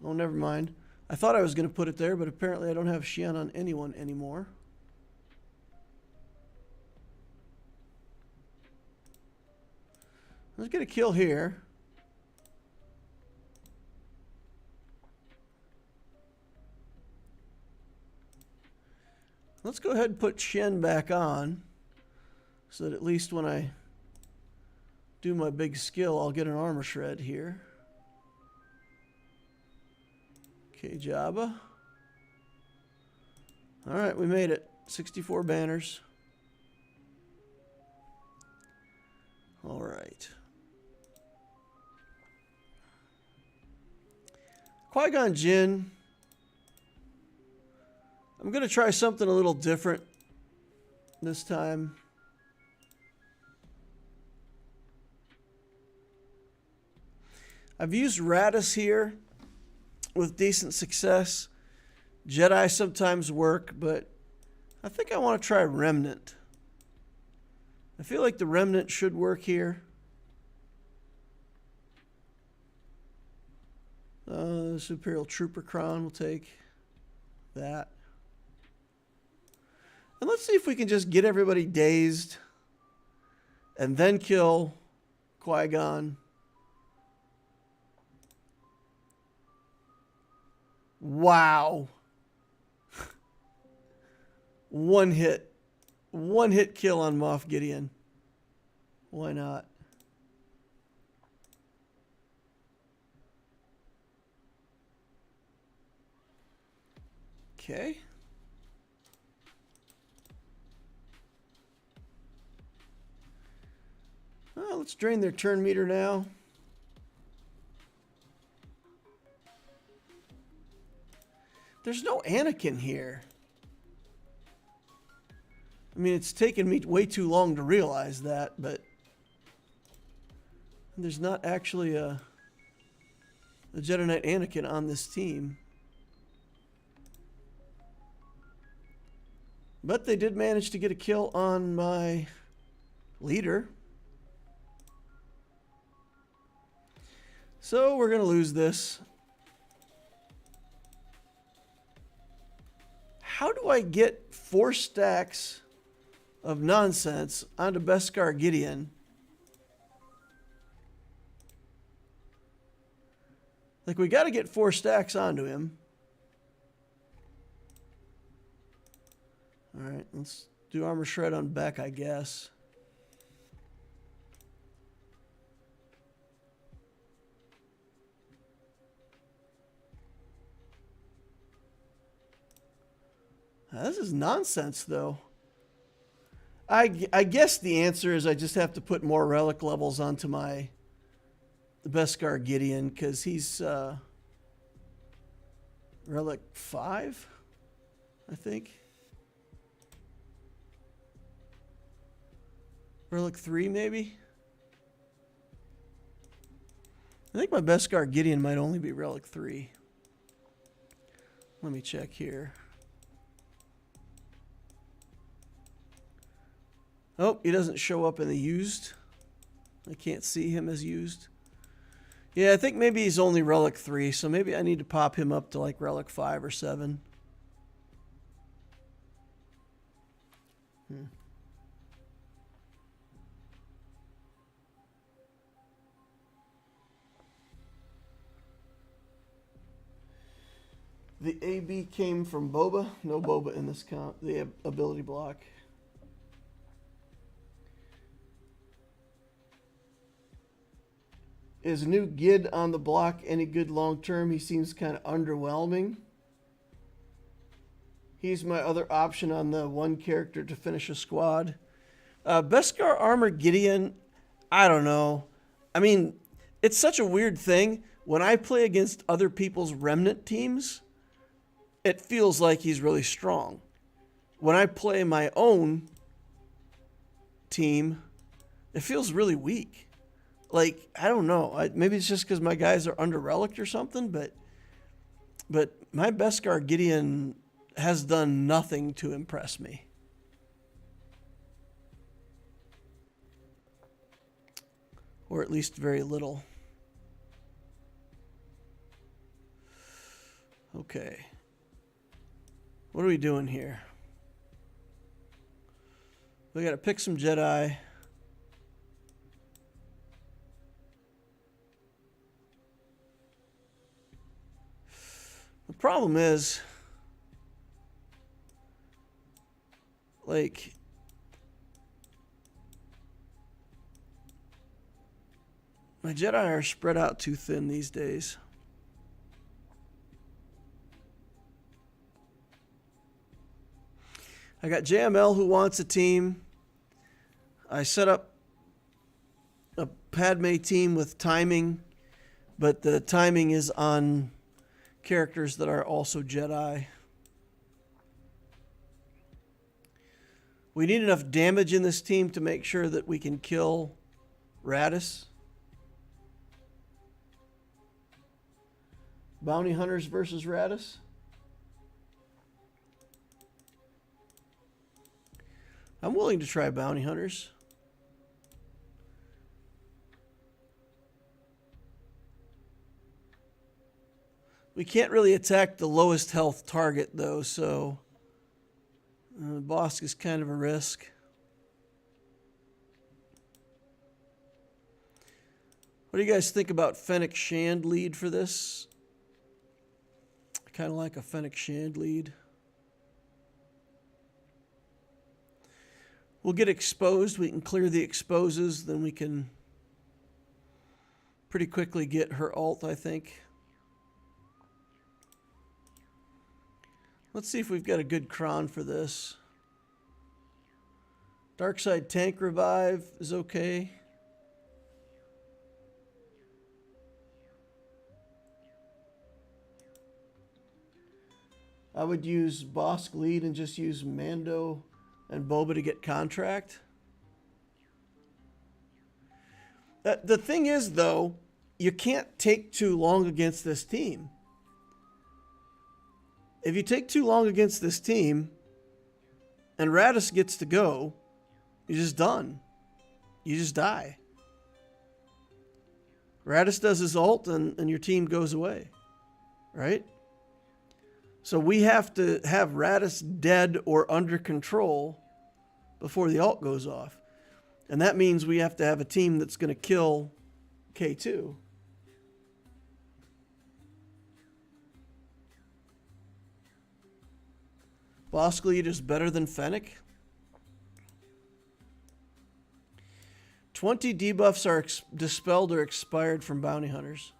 Oh, never mind. I thought I was going to put it there, but apparently I don't have Xian on anyone anymore. Let's get a kill here. Let's go ahead and put Shen back on, so that at least when I do my big skill, I'll get an armor shred here. Okay, Jabba. All right, we made it. 64 banners. All right. Qui-Gon Jinn. I'm going to try something a little different this time. I've used Raddus here with decent success. Jedi sometimes work, but I think I want to try Remnant. I feel like the Remnant should work here. This Imperial Trooper Crown will take that. And let's see if we can just get everybody dazed and then kill Qui-Gon. Wow. One hit kill on Moff Gideon. Why not? Okay. Well, let's drain their turn meter now. There's no Anakin here. I mean, it's taken me way too long to realize that, but there's not actually a Jedi Knight Anakin on this team. But they did manage to get a kill on my leader. So we're going to lose this. How do I get 4 stacks of nonsense onto Beskar Gideon? Like, we got to get 4 stacks onto him. All right, let's do armor shred on Beck, I guess. Now, this is nonsense, though. I guess the answer is I just have to put more relic levels onto the Beskar Gideon, because he's relic 5, I think. Relic 3, maybe? I think my Beskar Gideon might only be relic 3. Let me check here. Oh, he doesn't show up in the used. I can't see him as used. Yeah, I think maybe he's only relic 3, so maybe I need to pop him up to like relic 5 or 7. The AB came from Boba. No Boba in this comp. The ability block. Is new Gid on the block any good long term? He seems kind of underwhelming. He's my other option on the one character to finish a squad. Beskar Armor Gideon, I don't know. I mean, it's such a weird thing. When I play against other people's Remnant teams, it feels like he's really strong. When I play my own team, it feels really weak. Like, I don't know. Maybe it's just because my guys are under relic or something, but my Beskar Gideon has done nothing to impress me. Or at least very little. Okay. What are we doing here? We got to pick some Jedi. The problem is, like, My Jedi are spread out too thin these days. I got JML who wants a team. I set up a Padme team with timing, but the timing is on characters that are also Jedi. We need enough damage in this team to make sure that we can kill Raddus. Bounty Hunters versus Raddus. I'm willing to try Bounty Hunters. We can't really attack the lowest health target, though, so Bosk is kind of a risk. What do you guys think about Fennec Shand lead for this? I kind of like a Fennec Shand lead. We'll get exposed. We can clear the exposes. Then we can pretty quickly get her ult, I think. Let's see if we've got a good cron for this. Darkside tank revive is okay. I would use Bosk lead and just use Mando and Boba to get contract. The thing is, though, you can't take too long against this team. If you take too long against this team and Raddus gets to go, you're just done. You just die. Raddus does his ult and your team goes away. Right? So we have to have Raddus dead or under control before the ult goes off. And that means we have to have a team that's going to kill K2. Bosk lead is better than Fennec. 20 debuffs are dispelled or expired from bounty hunters.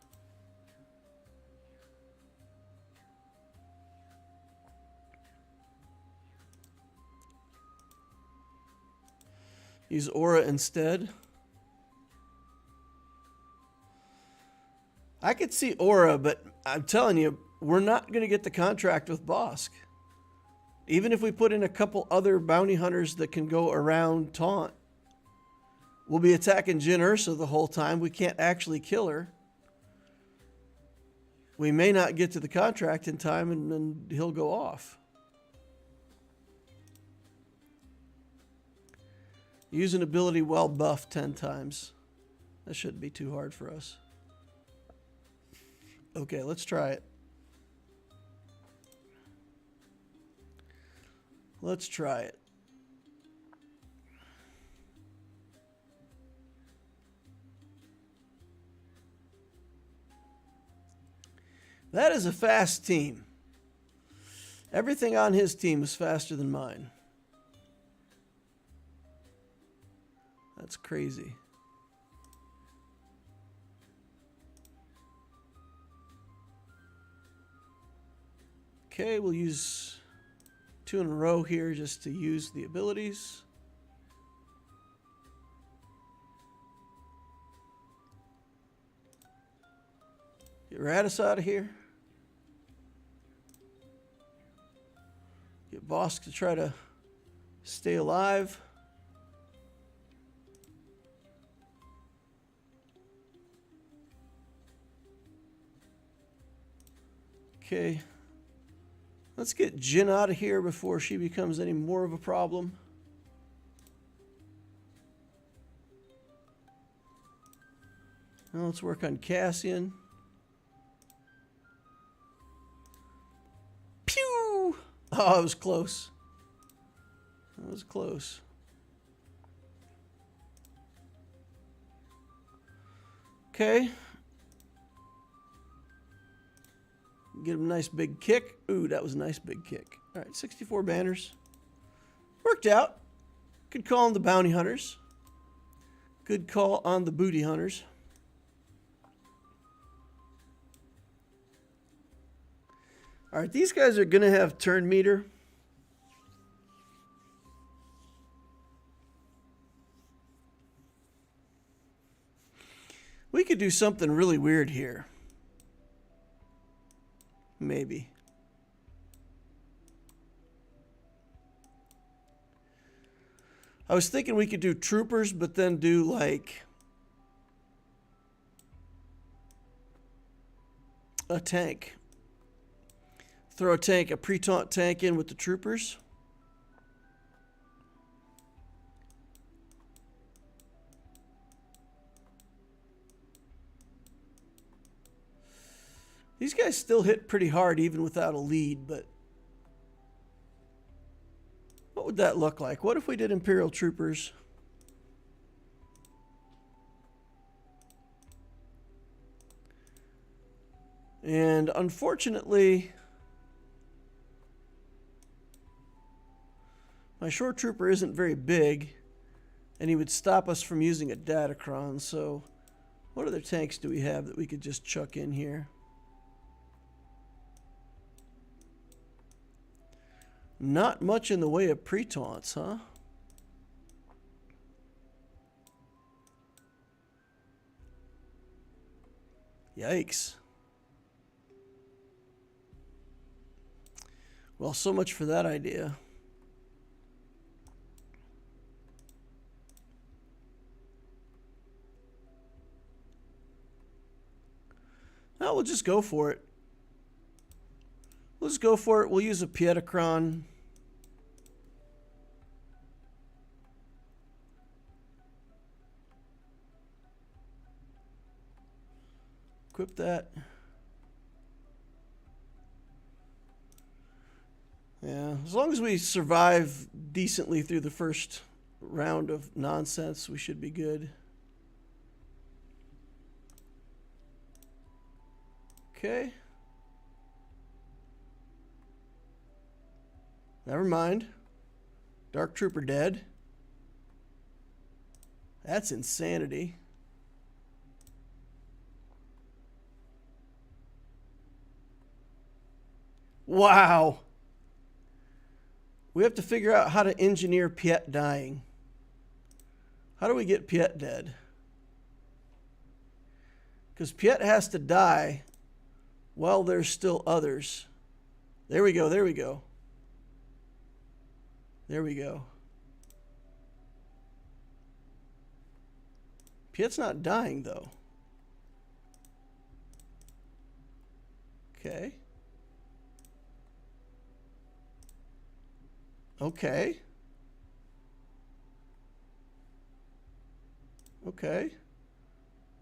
Use Aura instead. I could see Aura, but I'm telling you, we're not going to get the contract with Bosk. Even if we put in a couple other bounty hunters that can go around taunt, we'll be attacking Jyn Erso the whole time. We can't actually kill her. We may not get to the contract in time and he'll go off. Use an ability well buffed 10 times. That shouldn't be too hard for us. Okay, let's try it. Let's try it. That is a fast team. Everything on his team is faster than mine. That's crazy. Okay, we'll use 2 in a row here just to use the abilities. Get Raddus out of here. Get Bosk to try to stay alive. Okay. Let's get Jyn out of here before she becomes any more of a problem. Now let's work on Cassian. Pew! Oh, it was close. That was close. Okay. Get him a nice big kick. Ooh, that was a nice big kick. All right, 64 banners. Worked out. Good call on the bounty hunters. Good call on the booty hunters. All right, these guys are going to have turn meter. We could do something really weird here. Maybe. I was thinking we could do troopers, but then do like a tank. Throw a pre-taunt tank in with the troopers. These guys still hit pretty hard even without a lead, but what would that look like? What if we did Imperial Troopers? And unfortunately, my shore trooper isn't very big, and he would stop us from using a datacron. So what other tanks do we have that we could just chuck in here? Not much in the way of pre-taunts, huh? Yikes. Well, so much for that idea. Now we'll just go for it. Let's go for it. We'll use a Pietacron. Equip that. Yeah, as long as we survive decently through the first round of nonsense, we should be good. Okay. Never mind. Dark Trooper dead. That's insanity. Wow. We have to figure out how to engineer Piet dying. How do we get Piet dead? Because Piet has to die while there's still others. There we go, there we go. There we go. Piet's not dying, though. Okay. Okay. Okay.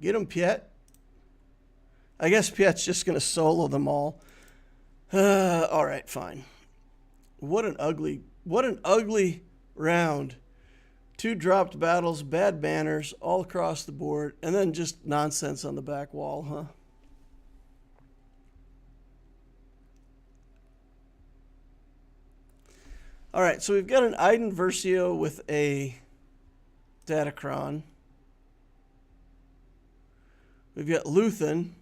Get him, Piet. I guess Piet's just going to solo them all. All right, fine. What an ugly round. 2 dropped battles, bad banners all across the board, and then just nonsense on the back wall, huh? All right, so we've got an Iden Versio with a datacron. We've got Luthen.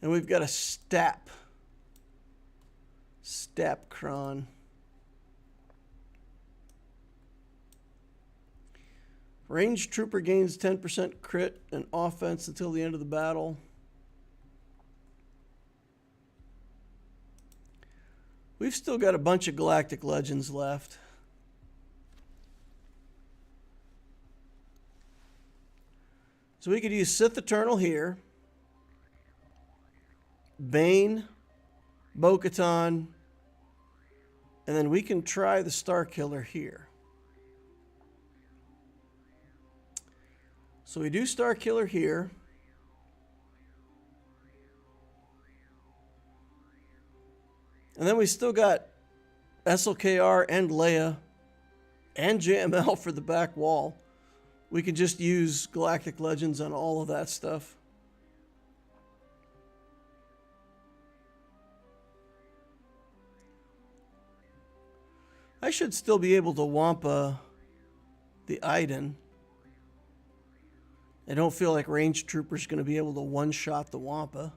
And we've got a Stapcron. Ranged trooper gains 10% crit and offense until the end of the battle. We've still got a bunch of Galactic Legends left. So we could use Sith Eternal here. Bane, Bo-Katan, and then we can try the Star Killer here. So we do Star Killer here. And then we still got SLKR and Leia and JML for the back wall. We can just use Galactic Legends on all of that stuff. I should still be able to Wampa the Iden. I don't feel like Ranged Trooper's going to be able to one-shot the Wampa.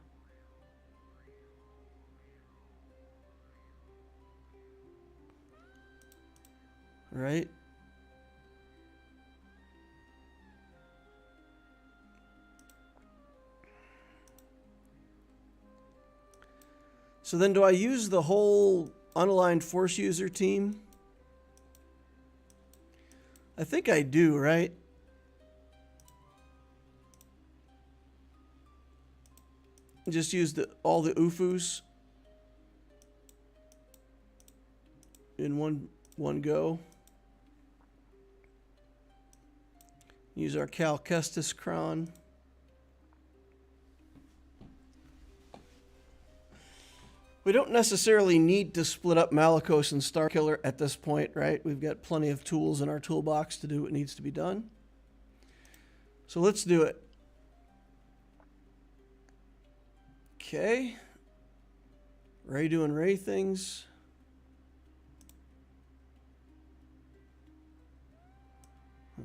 right? So then do I use the whole unaligned force user team? I think I do, right? Just use all the UFUs in one go. Use our Cal Kestis cron. We don't necessarily need to split up Malicos and Starkiller at this point, right? We've got plenty of tools in our toolbox to do what needs to be done. So let's do it. Okay. Ray doing Ray things.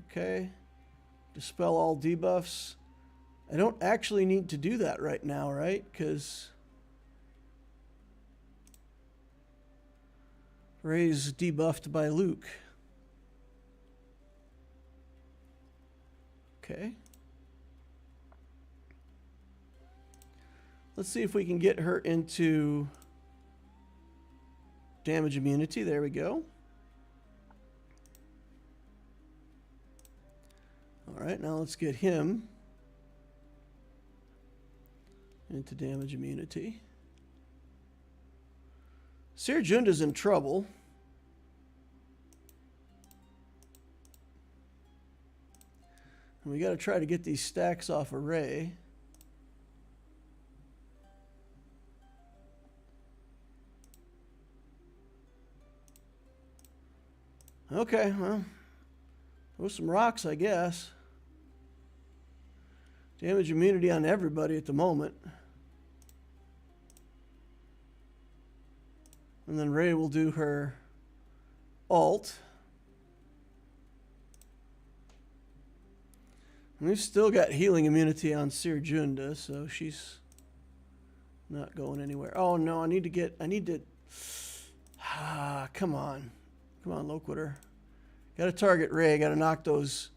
Okay. Dispel all debuffs. I don't actually need to do that right now, right? Because Ray's debuffed by Luke. Okay. Let's see if we can get her into damage immunity. There we go. All right, now let's get him into damage immunity. Sir Junda's in trouble. And we got to try to get these stacks off of Ray. Okay, well, throw some rocks, I guess. Damage immunity on everybody at the moment. And then Ray will do her ult. And we've still got healing immunity on Sir Junda, so she's not going anywhere. Oh no, I need to, come on. Come on, Loquitur. Got to target Ray. Got to knock those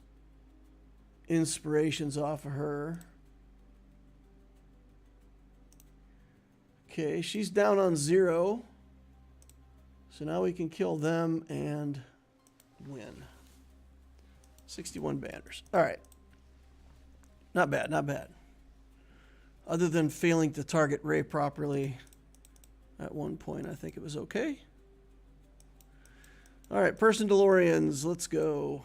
inspirations off of her. Okay, she's down on 0. So now we can kill them and win. 61 banners. All right. Not bad, not bad. Other than failing to target Ray properly at one point, I think it was okay. All right, Person DeLoreans, let's go.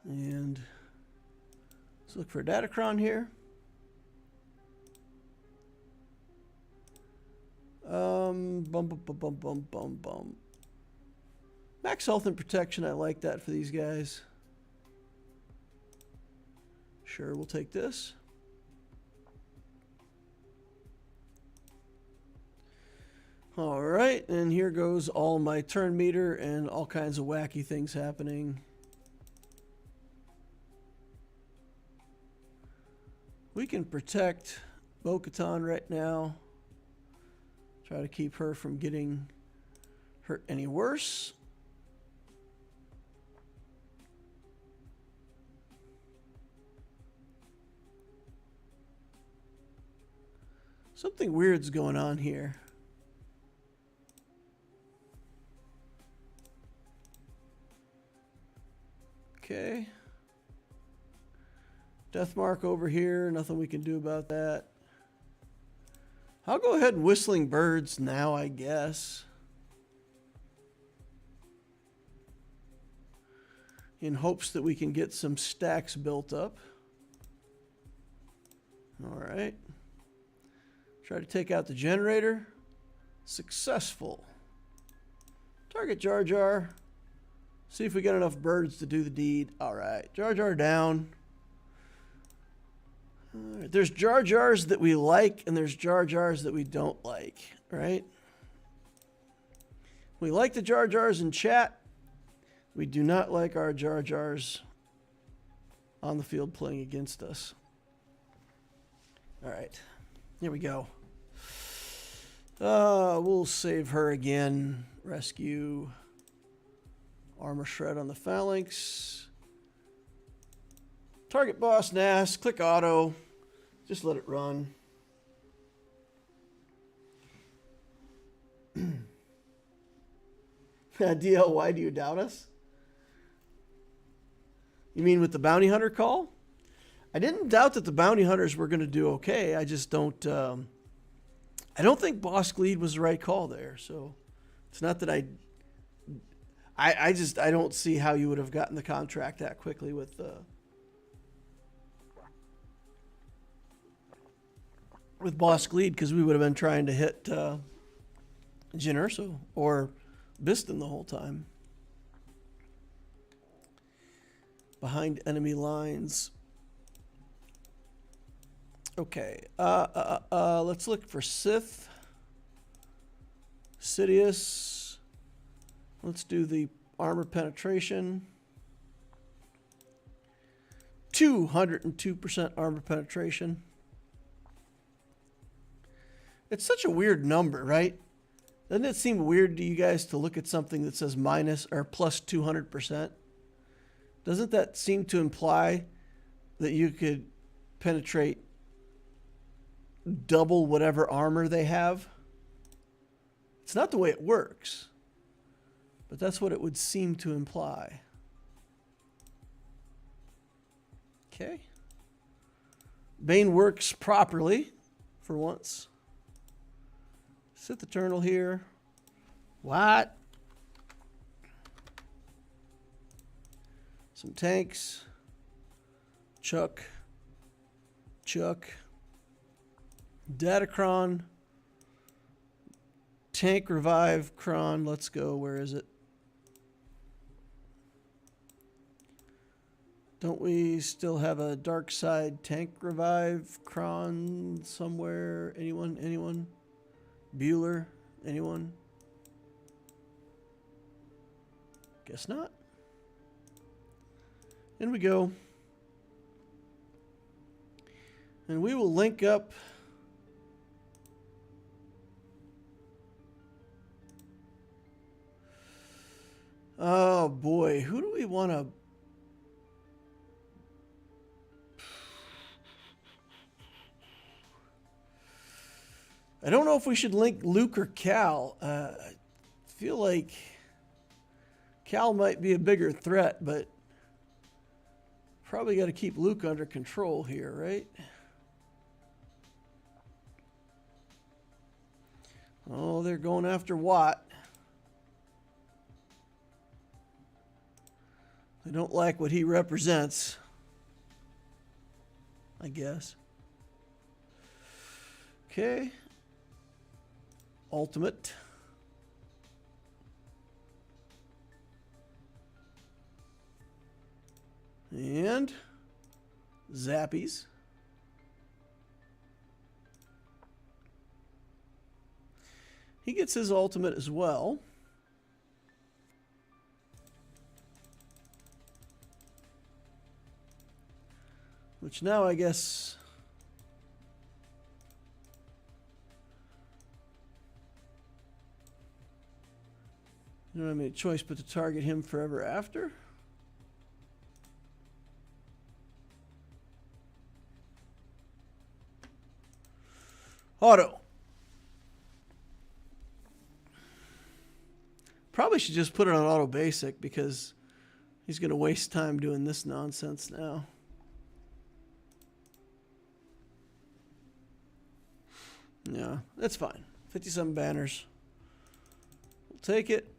And let's look for a datacron here. Bum. Max health and protection, I like that for these guys. Sure, we'll take this. All right, and here goes all my turn meter and all kinds of wacky things happening. We can protect Bo-Katan right now. Try to keep her from getting hurt any worse. Something weird's going on here. Okay. Death mark over here. Nothing we can do about that. I'll go ahead and whistling birds now, I guess. In hopes that we can get some stacks built up. All right. Try to take out the generator. Successful. Target Jar Jar. See if we get enough birds to do the deed. All right. Jar Jar down. All right. There's Jar Jars that we like, and there's Jar Jars that we don't like, right? We like the Jar Jars in chat. We do not like our Jar Jars on the field playing against us. All right. Here we go. We'll save her again. Rescue. Armor shred on the phalanx. Target boss NAS. Click auto. Just let it run. DL, why do you doubt us? You mean with the bounty hunter call? I didn't doubt that the bounty hunters were going to do okay. I just don't. I don't think Boss Gleed was the right call there. So it's not that I don't see how you would have gotten the contract that quickly with Boss Gleed, because we would have been trying to hit Jyn Erso or Biston the whole time. Behind enemy lines. Okay. Let's look for Sith. Sidious. Let's do the armor penetration. 202% armor penetration. It's such a weird number, right? Doesn't it seem weird to you guys to look at something that says minus or plus 200%? Doesn't that seem to imply that you could penetrate double whatever armor they have? It's not the way it works, but that's what it would seem to imply. Okay. Bane works properly for once. Sith Eternal here. What? Some tanks. Chuck. Datacron. Tank revive cron. Let's go. Where is it? Don't we still have a dark side tank revive cron somewhere? Anyone? Bueller? Anyone? Guess not. In we go. And we will link up oh boy, who do we want to I don't know if we should link Luke or Cal. I feel like Cal might be a bigger threat, but probably got to keep Luke under control here, right? Oh, they're going after Watt. They don't like what he represents, I guess. Okay. Ultimate. And Zappies. He gets his ultimate as well. Which now I guess you don't have any choice but to target him forever after. Auto. Probably should just put it on auto basic because he's going to waste time doing this nonsense now. Yeah, that's fine. 57 banners. We'll take it.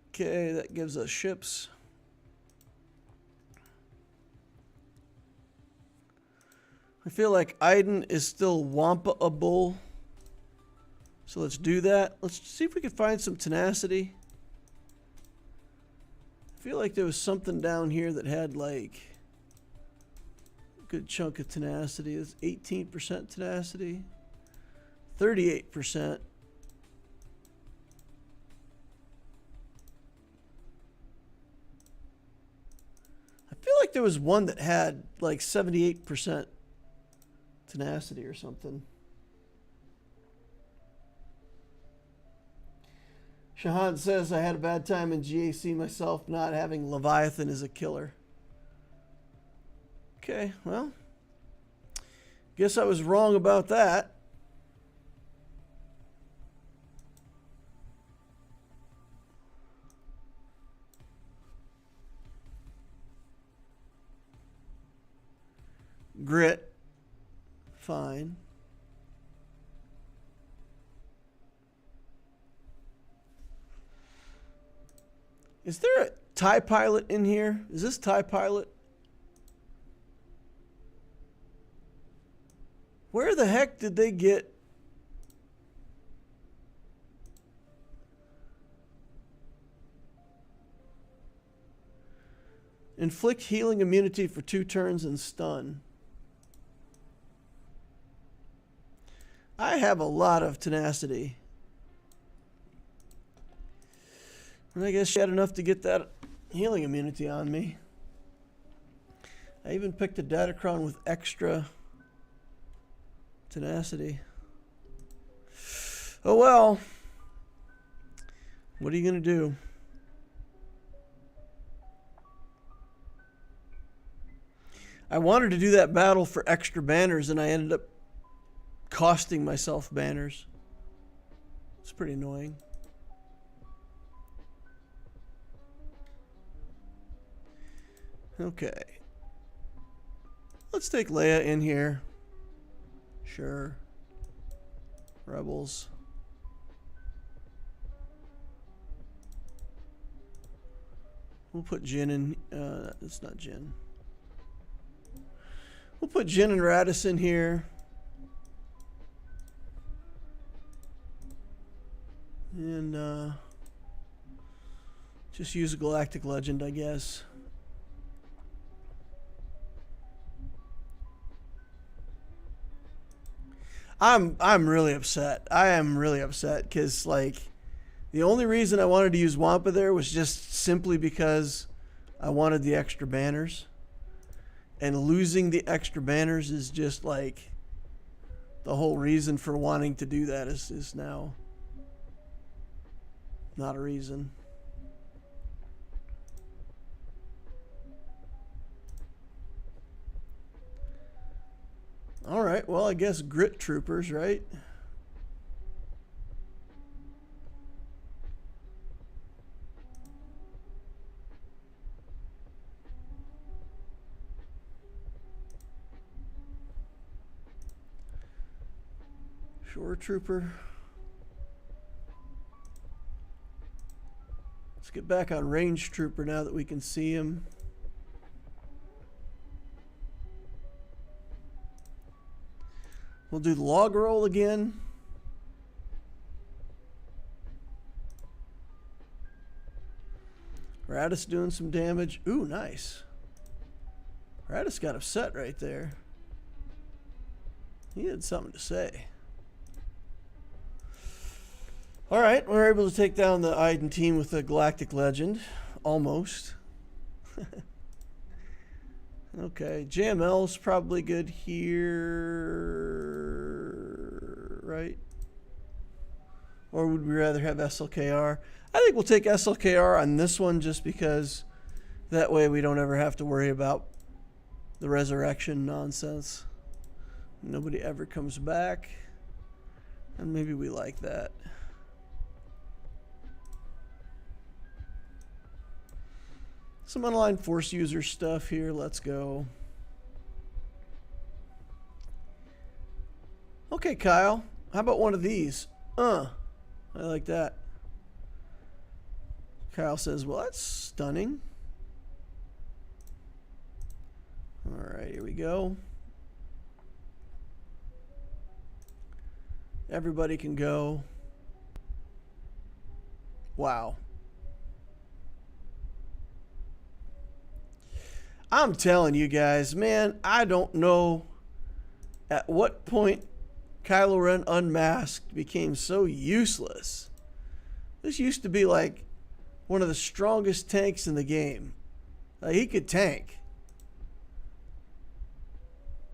Okay, that gives us ships. I feel like Iden is still Wampa-able. So let's do that. Let's see if we can find some tenacity. I feel like there was something down here that had like a good chunk of tenacity. It's 18% tenacity. 38%. I feel like there was one that had like 78% tenacity or something. Shahan says I had a bad time in GAC myself, not having Leviathan as a killer. Okay, well, guess I was wrong about that. Grit, fine. Is there a TIE pilot in here? Is this TIE pilot? Where the heck did they get... Inflict healing immunity for 2 turns and stun. I have a lot of tenacity. And I guess she had enough to get that healing immunity on me. I even picked a datacron with extra tenacity. Oh well. What are you going to do? I wanted to do that battle for extra banners and I ended up costing myself banners. It's pretty annoying. Okay. Let's take Leia in here. Sure. Rebels. We'll put Jin in. It's not Jin. We'll put Jin and Raddus in here. And just use a Galactic Legend, I guess. I'm really upset. I am really upset because like the only reason I wanted to use Wampa there was just simply because I wanted the extra banners. And losing the extra banners is just like the whole reason for wanting to do that is now not a reason. All right, well, I guess Grit Troopers, right? Shore Trooper. Let's get back on Range Trooper now that we can see him. We'll do the log roll again. Raddus doing some damage. Ooh, nice. Raddus got upset right there. He had something to say. All right, we're able to take down the Iden team with the Galactic Legend. Almost. Okay, JML's probably good here, right? Or would we rather have SLKR? I think we'll take SLKR on this one just because that way we don't ever have to worry about the resurrection nonsense. Nobody ever comes back. And maybe we like that. Some unaligned force user stuff here. Let's go. Okay, Kyle. How about one of these? I like that. Kyle says, well, that's stunning. All right, here we go. Everybody can go. Wow. I'm telling you guys, man, I don't know at what point Kylo Ren unmasked became so useless. This used to be like one of the strongest tanks in the game. Like, he could tank.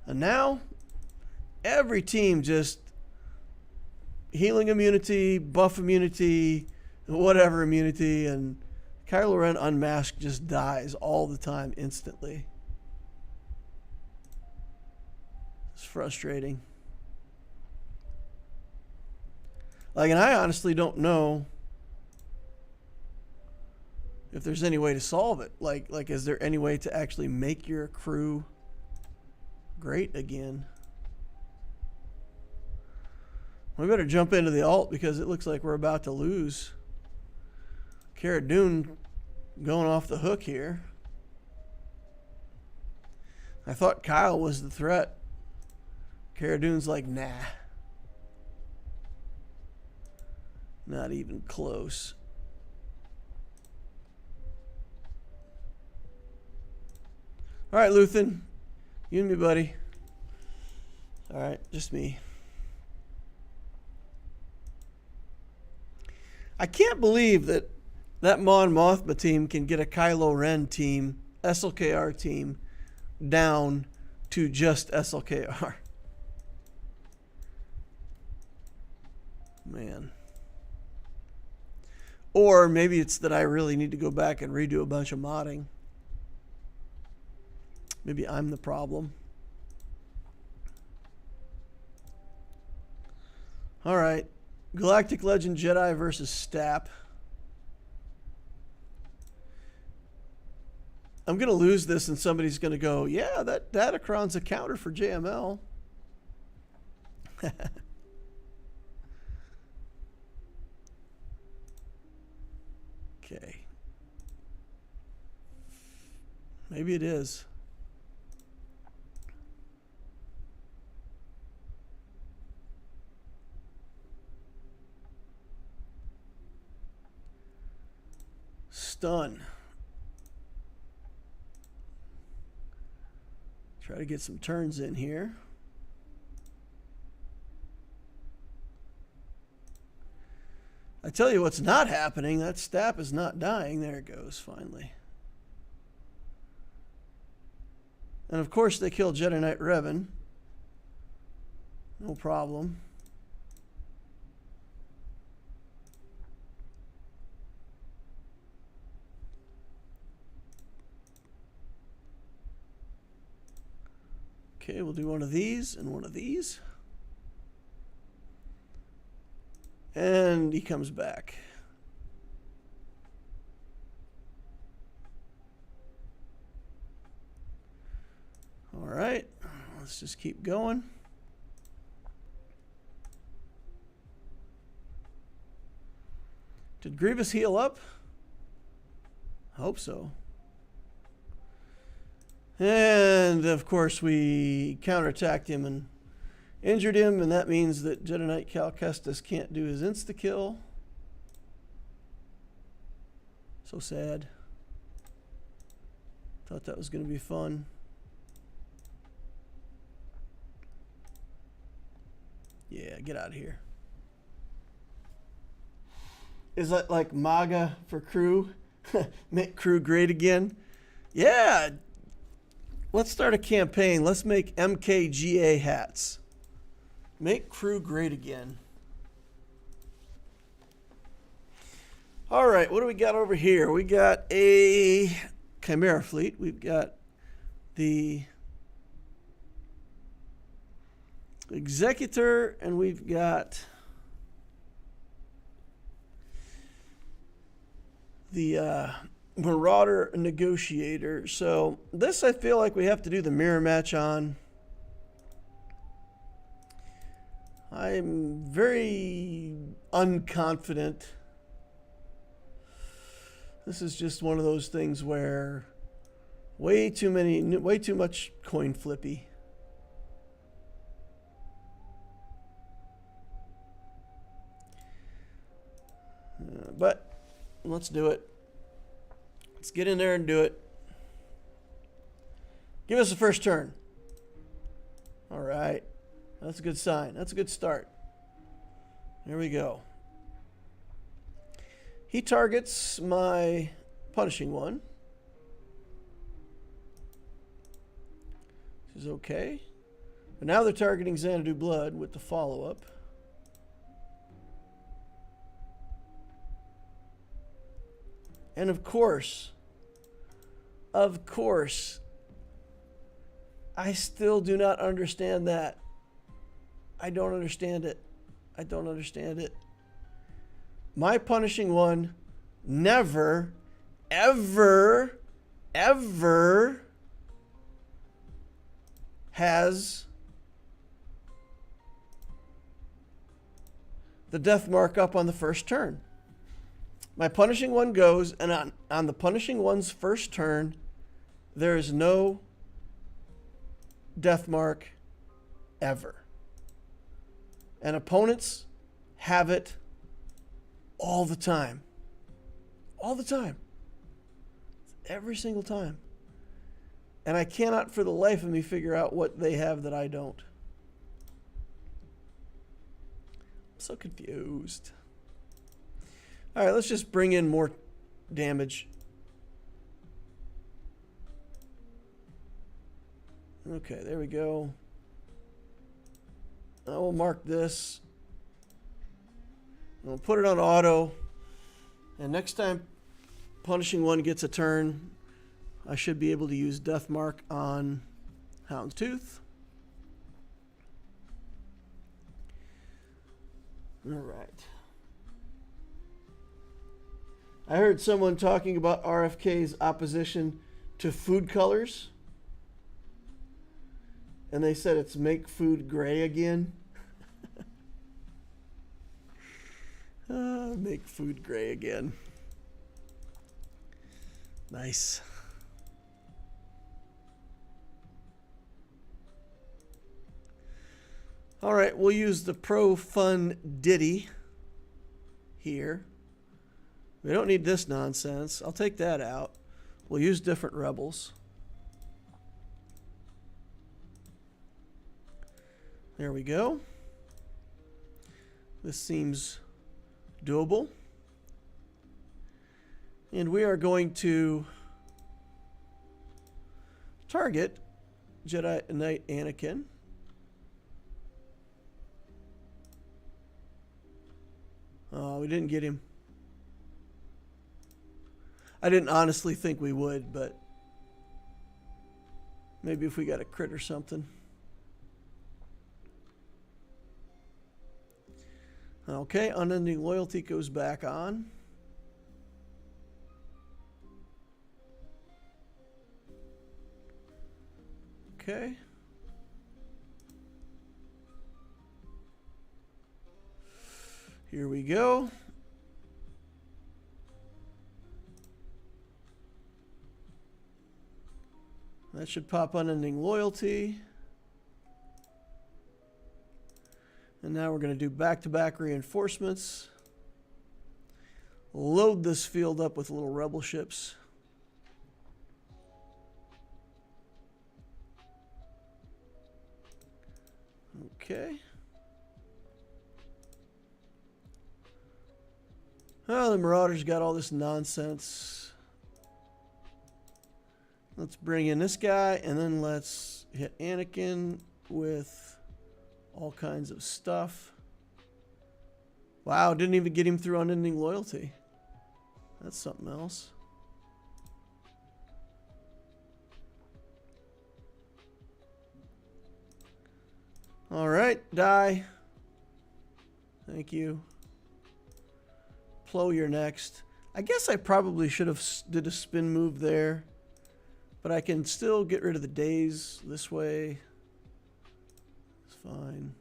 And now, every team just healing immunity, buff immunity, whatever immunity, and Kylo Ren unmasked just dies all the time instantly. It's frustrating. Like, and I honestly don't know if there's any way to solve it. Like, is there any way to actually make your crew great again? We better jump into the alt because it looks like we're about to lose. Cara Dune going off the hook here. I thought Kyle was the threat. Cara Dune's like, nah. Not even close. All right, Luthen. You and me, buddy. All right, just me. I can't believe that Mon Mothma team can get a Kylo Ren team, SLKR team, down to just SLKR. Man. Or maybe it's that I really need to go back and redo a bunch of modding. Maybe I'm the problem. All right. Galactic Legend Jedi versus Stap. I'm going to lose this and somebody's going to go, yeah, that datacron's a counter for JML. Okay. Maybe it is. Stun. Try to get some turns in here. I tell you what's not happening. That Stap is not dying. There it goes, finally. And of course they kill Jedi Knight Revan. No problem. Okay, we'll do one of these and one of these. And he comes back. All right, let's just keep going. Did Grievous heal up? I hope so. And of course we counterattacked him and injured him, and that means that Jedi Knight Cal Kestis can't do his insta-kill. So sad. Thought that was going to be fun. Yeah, get out of here. Is that like MAGA for crew? Make crew great again? Yeah. Let's start a campaign. Let's make MKGA hats. Make crew great again. All right, what do we got over here? We got a Chimera fleet. We've got the Executor, and we've got the Marauder Negotiator. So this I feel like we have to do the mirror match on. I'm very unconfident. This is just one of those things where way too much coin flippy. But let's do it. Let's get in there and do it. Give us the first turn. All right. That's a good sign. That's a good start. Here we go. He targets my punishing one. This is okay. But now they're targeting Xanadu Blood with the follow-up. And of course, I still do not understand that. I don't understand it. I don't understand it. My punishing one never, ever, ever has the death mark up on the first turn. My punishing one goes, and on the punishing one's first turn, there is no death mark ever. And opponents have it all the time. All the time. Every single time. And I cannot for the life of me figure out what they have that I don't. I'm so confused. All right, let's just bring in more damage. Okay, there we go. I will mark this. I'll put it on auto. And next time punishing one gets a turn, I should be able to use death mark on Houndstooth. All right. I heard someone talking about RFK's opposition to food colors. And they said it's make food gray again. Make food gray again. Nice. All right, we'll use the Pro Fun Ditty here. We don't need this nonsense. I'll take that out. We'll use different rebels. There we go. This seems doable. And we are going to target Jedi Knight Anakin. Oh, we didn't get him. I didn't honestly think we would, but maybe if we got a crit or something. Okay, Unending Loyalty goes back on. Okay. Here we go. That should pop Unending Loyalty. And now we're going to do back-to-back reinforcements. Load this field up with little rebel ships. Okay. Well, the Marauders got all this nonsense. Let's bring in this guy, and then let's hit Anakin with all kinds of stuff. Wow, didn't even get him through Unending Loyalty. That's something else. All right, die. Thank you. Plo, you're next. I guess I probably should have did a spin move there, but I can still get rid of the days this way. It's fine.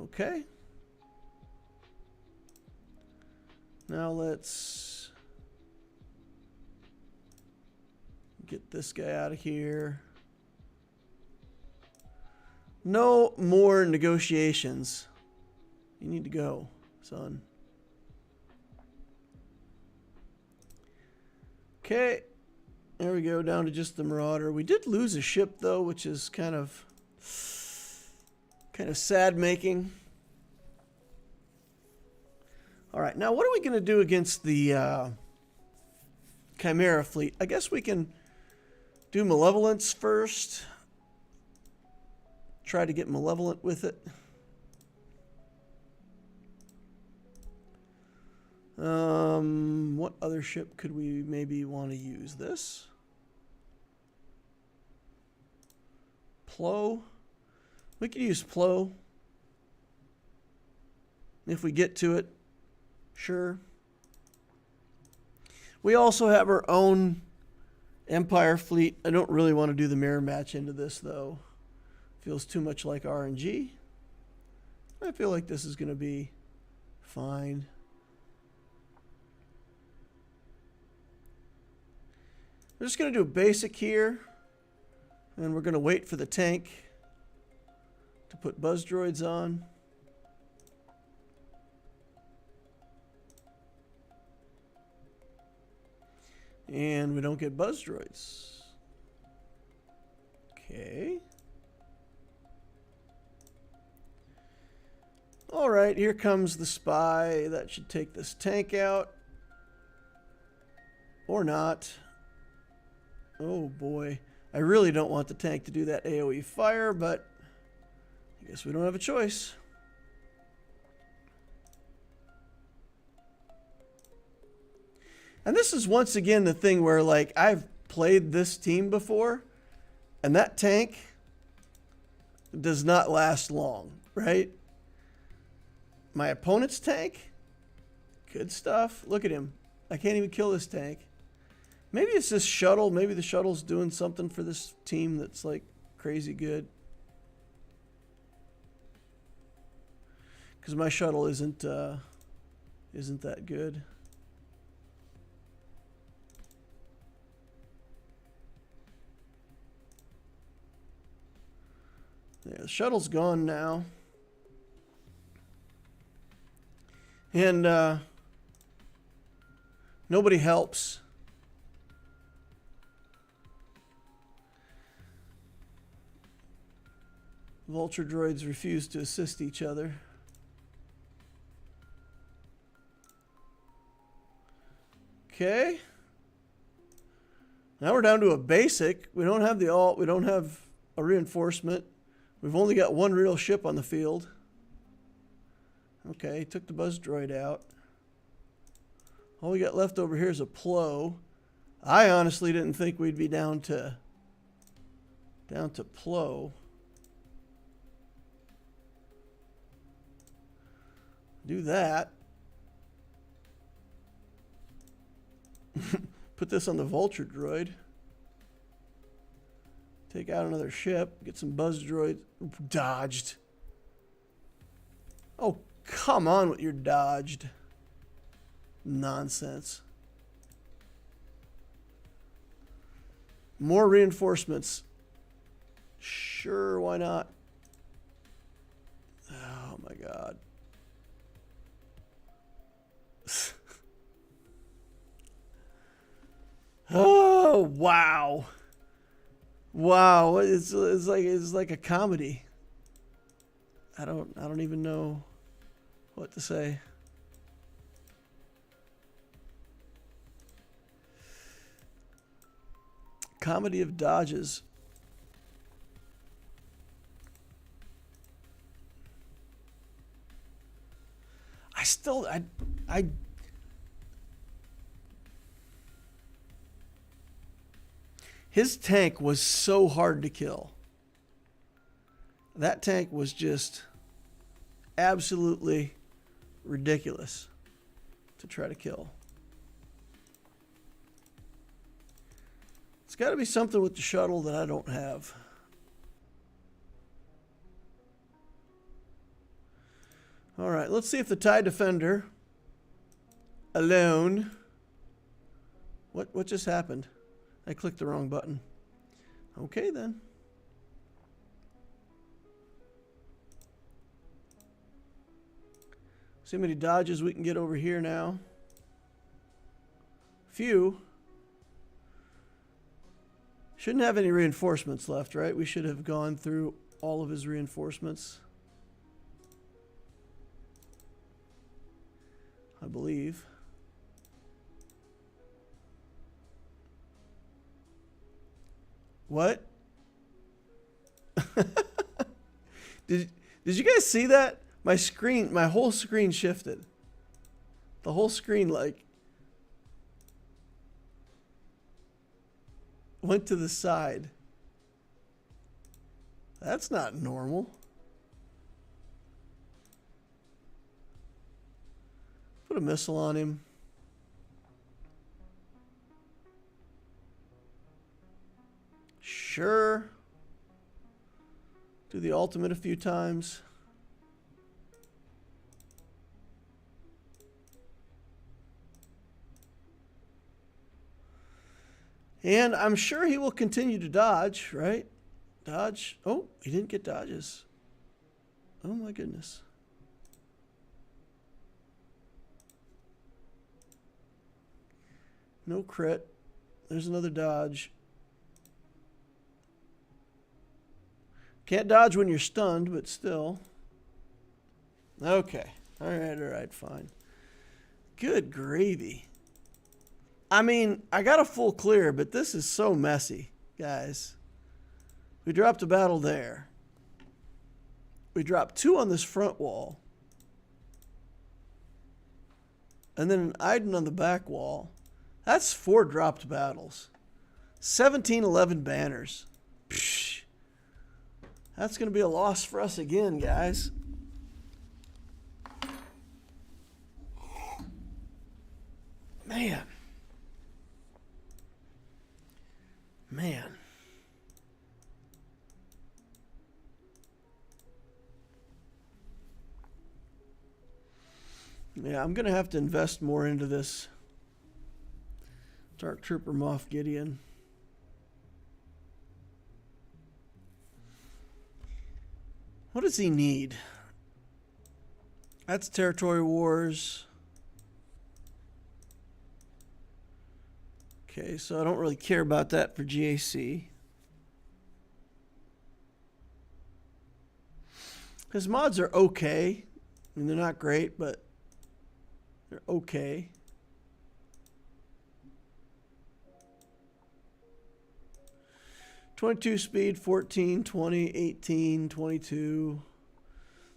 Okay. Now let's get this guy out of here. No more negotiations. You need to go, son. Okay. There we go, down to just the Marauder. We did lose a ship, though, which is kind of sad making. All right, now what are we going to do against the Chimera fleet? I guess we can do Malevolence first. Try to get Malevolent with it. What other ship could we maybe want to use this? Plo. We could use Plo. If we get to it, sure. We also have our own Empire fleet. I don't really want to do the mirror match into this, though. Feels too much like RNG. I feel like this is going to be fine. We're just going to do a basic here. And we're going to wait for the tank to put buzz droids on. And we don't get buzz droids. Okay. All right, here comes the spy. That should take this tank out. Or not. Oh boy. I really don't want the tank to do that AoE fire, but I guess we don't have a choice. And this is once again the thing where, like, I've played this team before, and that tank does not last long, right? My opponent's tank, good stuff. Look at him. I can't even kill this tank. Maybe it's this shuttle. Maybe the shuttle's doing something for this team that's, like, crazy good. Because my shuttle isn't that good. Yeah, the shuttle's gone now. And nobody helps. Vulture droids refuse to assist each other. Okay. Now we're down to a basic. We don't have the alt. We don't have a reinforcement. We've only got one real ship on the field. Okay, took the buzz droid out. All we got left over here is a Plo. I honestly didn't think we'd be down to Plo. Do that. Put this on the Vulture droid. Take out another ship. Get some buzz droids. Dodged. Oh, come on with your dodged nonsense. More reinforcements. Sure, why not? Oh my God. Oh, wow. Wow, it's like a comedy. I don't even know what to say. Comedy of dodges. His tank was so hard to kill. That tank was just absolutely ridiculous to try to kill. It's got to be something with the shuttle that I don't have. All right, let's see if the TIE Defender alone. What just happened? I clicked the wrong button. Okay, then. See how many dodges we can get over here now. Few. Shouldn't have any reinforcements left, right? We should have gone through all of his reinforcements. I believe. What? Did you guys see that? My whole screen shifted. The whole screen, like, went to the side. That's not normal. Put a missile on him. Sure. Do the ultimate a few times. And I'm sure he will continue to dodge, right? Dodge. Oh, he didn't get dodges. Oh my goodness. No crit. There's another dodge. Can't dodge when you're stunned, but still. Okay. All right, fine. Good gravy. I mean, I got a full clear, but this is so messy, guys. We dropped a battle there. We dropped 2 on this front wall. And then an Iden on the back wall. That's 4 dropped battles. 17-11 banners. Psh. That's going to be a loss for us again, guys. Man. Man. Yeah, I'm going to have to invest more into this Dark Trooper Moff Gideon. What does he need? That's Territory Wars. Okay, so I don't really care about that for GAC. His mods are okay. I mean, they're not great, but they're okay. .22 speed, 14, 20, 18, 22.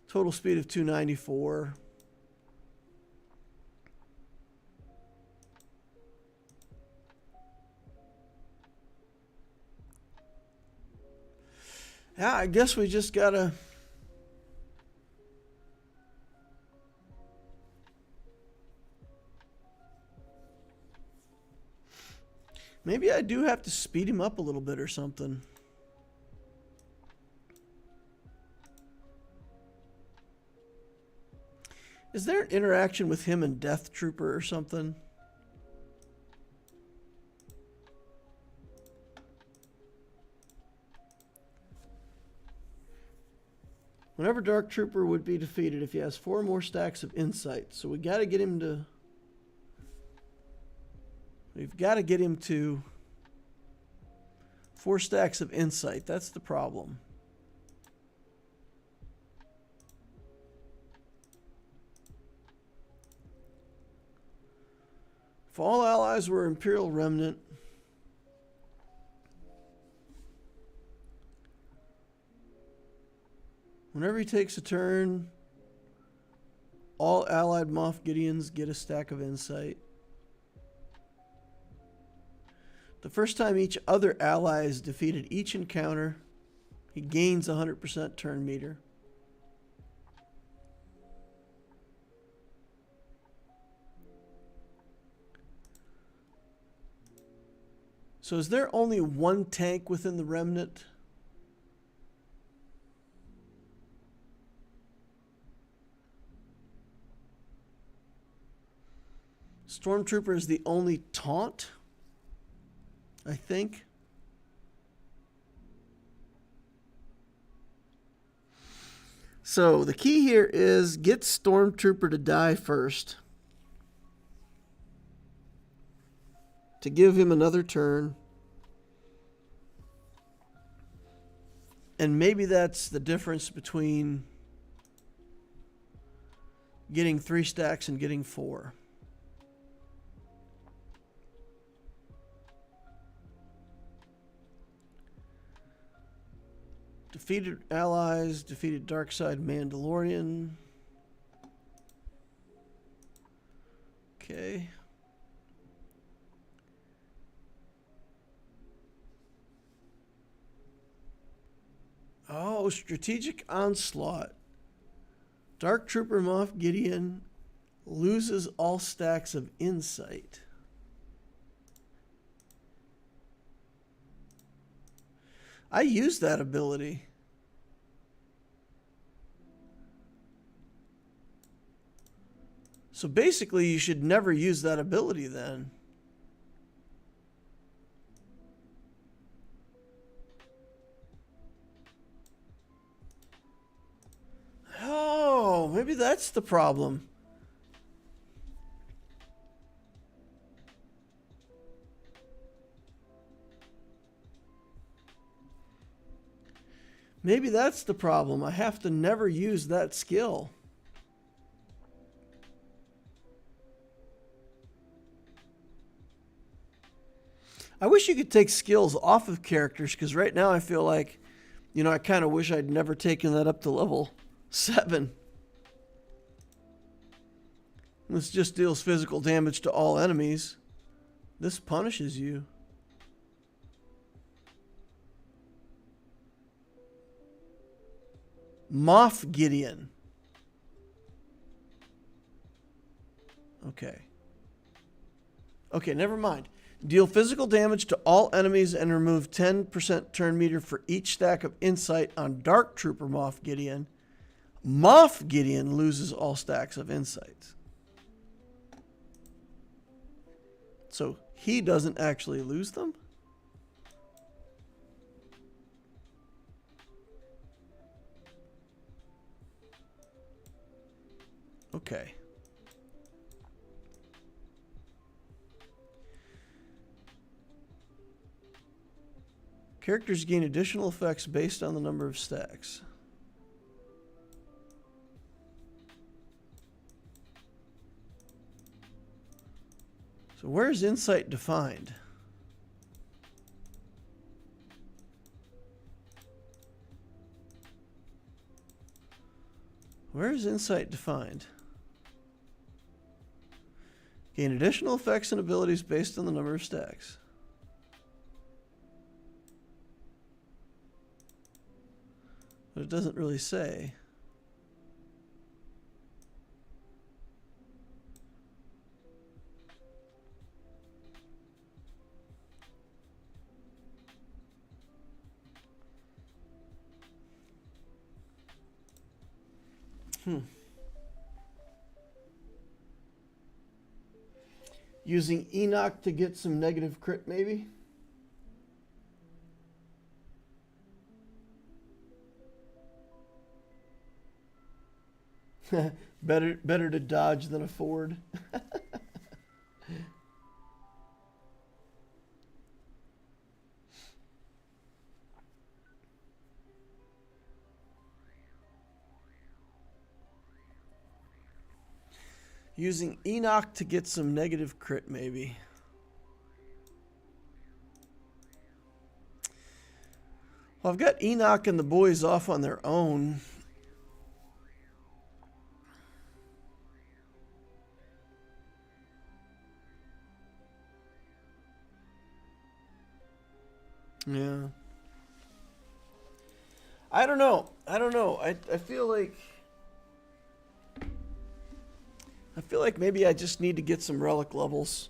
Total speed of 294. Yeah, I guess we just gotta... Maybe I do have to speed him up a little bit or something. Is there an interaction with him and Death Trooper or something? Whenever Dark Trooper would be defeated if he has 4 more stacks of insight. So we got to get him to... We've got to get him to 4 stacks of insight. That's the problem. If all allies were Imperial Remnant, whenever he takes a turn, all allied Moff Gideons get a stack of insight. The first time each other ally is defeated each encounter, he gains 100% turn meter. So is there only 1 tank within the Remnant? Stormtrooper is the only taunt, I think. So the key here is get Stormtrooper to die first, to give him another turn. And maybe that's the difference between getting 3 stacks and getting 4. Defeated allies, defeated Darkside Mandalorian. Okay. Oh, strategic onslaught. Dark Trooper Moff Gideon loses all stacks of insight. I used that ability. So basically, you should never use that ability then. Oh, maybe that's the problem. Maybe that's the problem. I have to never use that skill. I wish you could take skills off of characters, because right now I feel like, you know, I kind of wish I'd never taken that up to level 7. This just deals physical damage to all enemies. This punishes you. Moff Gideon. Okay. Okay, never mind. Deal physical damage to all enemies and remove 10% turn meter for each stack of insight on Dark Trooper Moff Gideon. Moff Gideon loses all stacks of insights. So he doesn't actually lose them? Okay. Characters gain additional effects based on the number of stacks. So where's insight defined? Where is insight defined? Gain additional effects and abilities based on the number of stacks. But it doesn't really say. Using Enoch to get some negative crit, maybe? better to dodge than afford. Using Enoch to get some negative crit, maybe. Well, I've got Enoch and the boys off on their own. Yeah. I don't know. I feel like maybe I just need to get some relic levels.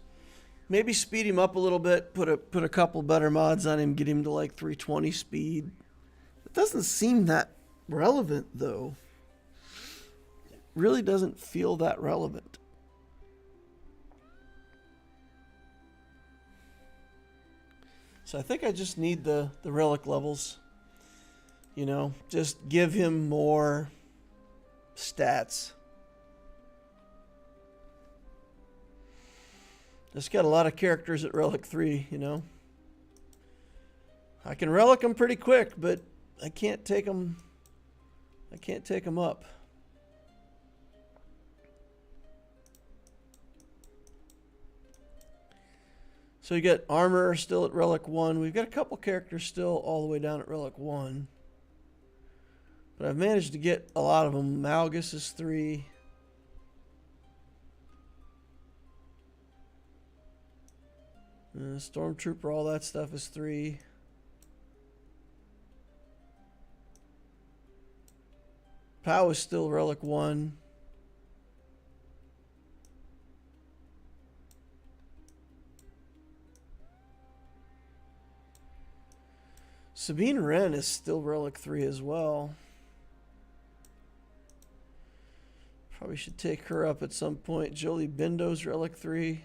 Maybe speed him up a little bit, put a couple better mods on him, get him to like 320 speed. It doesn't seem that relevant though. It really doesn't feel that relevant. So I think I just need the relic levels. You know, just give him more stats. Just got a lot of characters at Relic 3, you know. I can relic them pretty quick, but I can't take them up. So you got Armor still at Relic 1. We've got a couple characters still all the way down at Relic 1. But I've managed to get a lot of them. Malgus is 3. Stormtrooper, all that stuff is 3. POW is still Relic 1. Sabine Wren is still Relic 3 as well. Probably should take her up at some point. Jolie Bindo's Relic 3.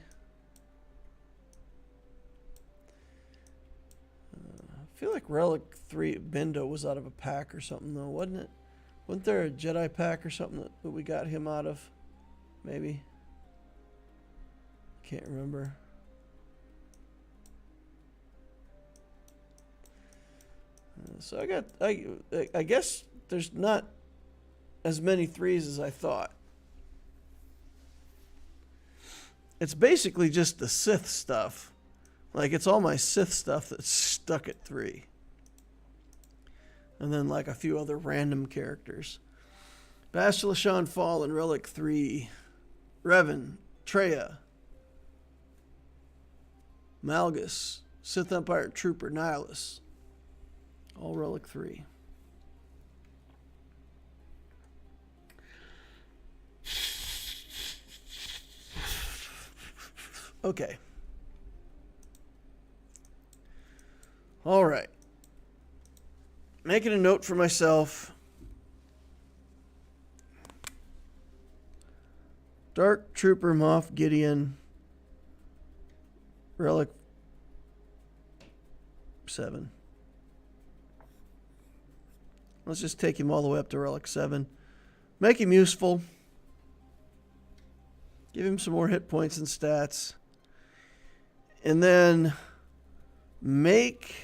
I feel like Relic 3 Bindo was out of a pack or something though, wasn't it? Wasn't there a Jedi pack or something that we got him out of? Maybe. Can't remember. So I guess there's not as many 3s as I thought. It's basically just the Sith stuff. Like, it's all my Sith stuff that's stuck at 3. And then, like, a few other random characters. Bastila Shan Fallen, Relic 3. Revan, Treya. Malgus, Sith Empire Trooper, Nihilus. All Relic 3. Okay. All right. Making a note for myself. Dark Trooper Moff Gideon. Relic 7. Let's just take him all the way up to Relic 7. Make him useful. Give him some more hit points and stats. And then make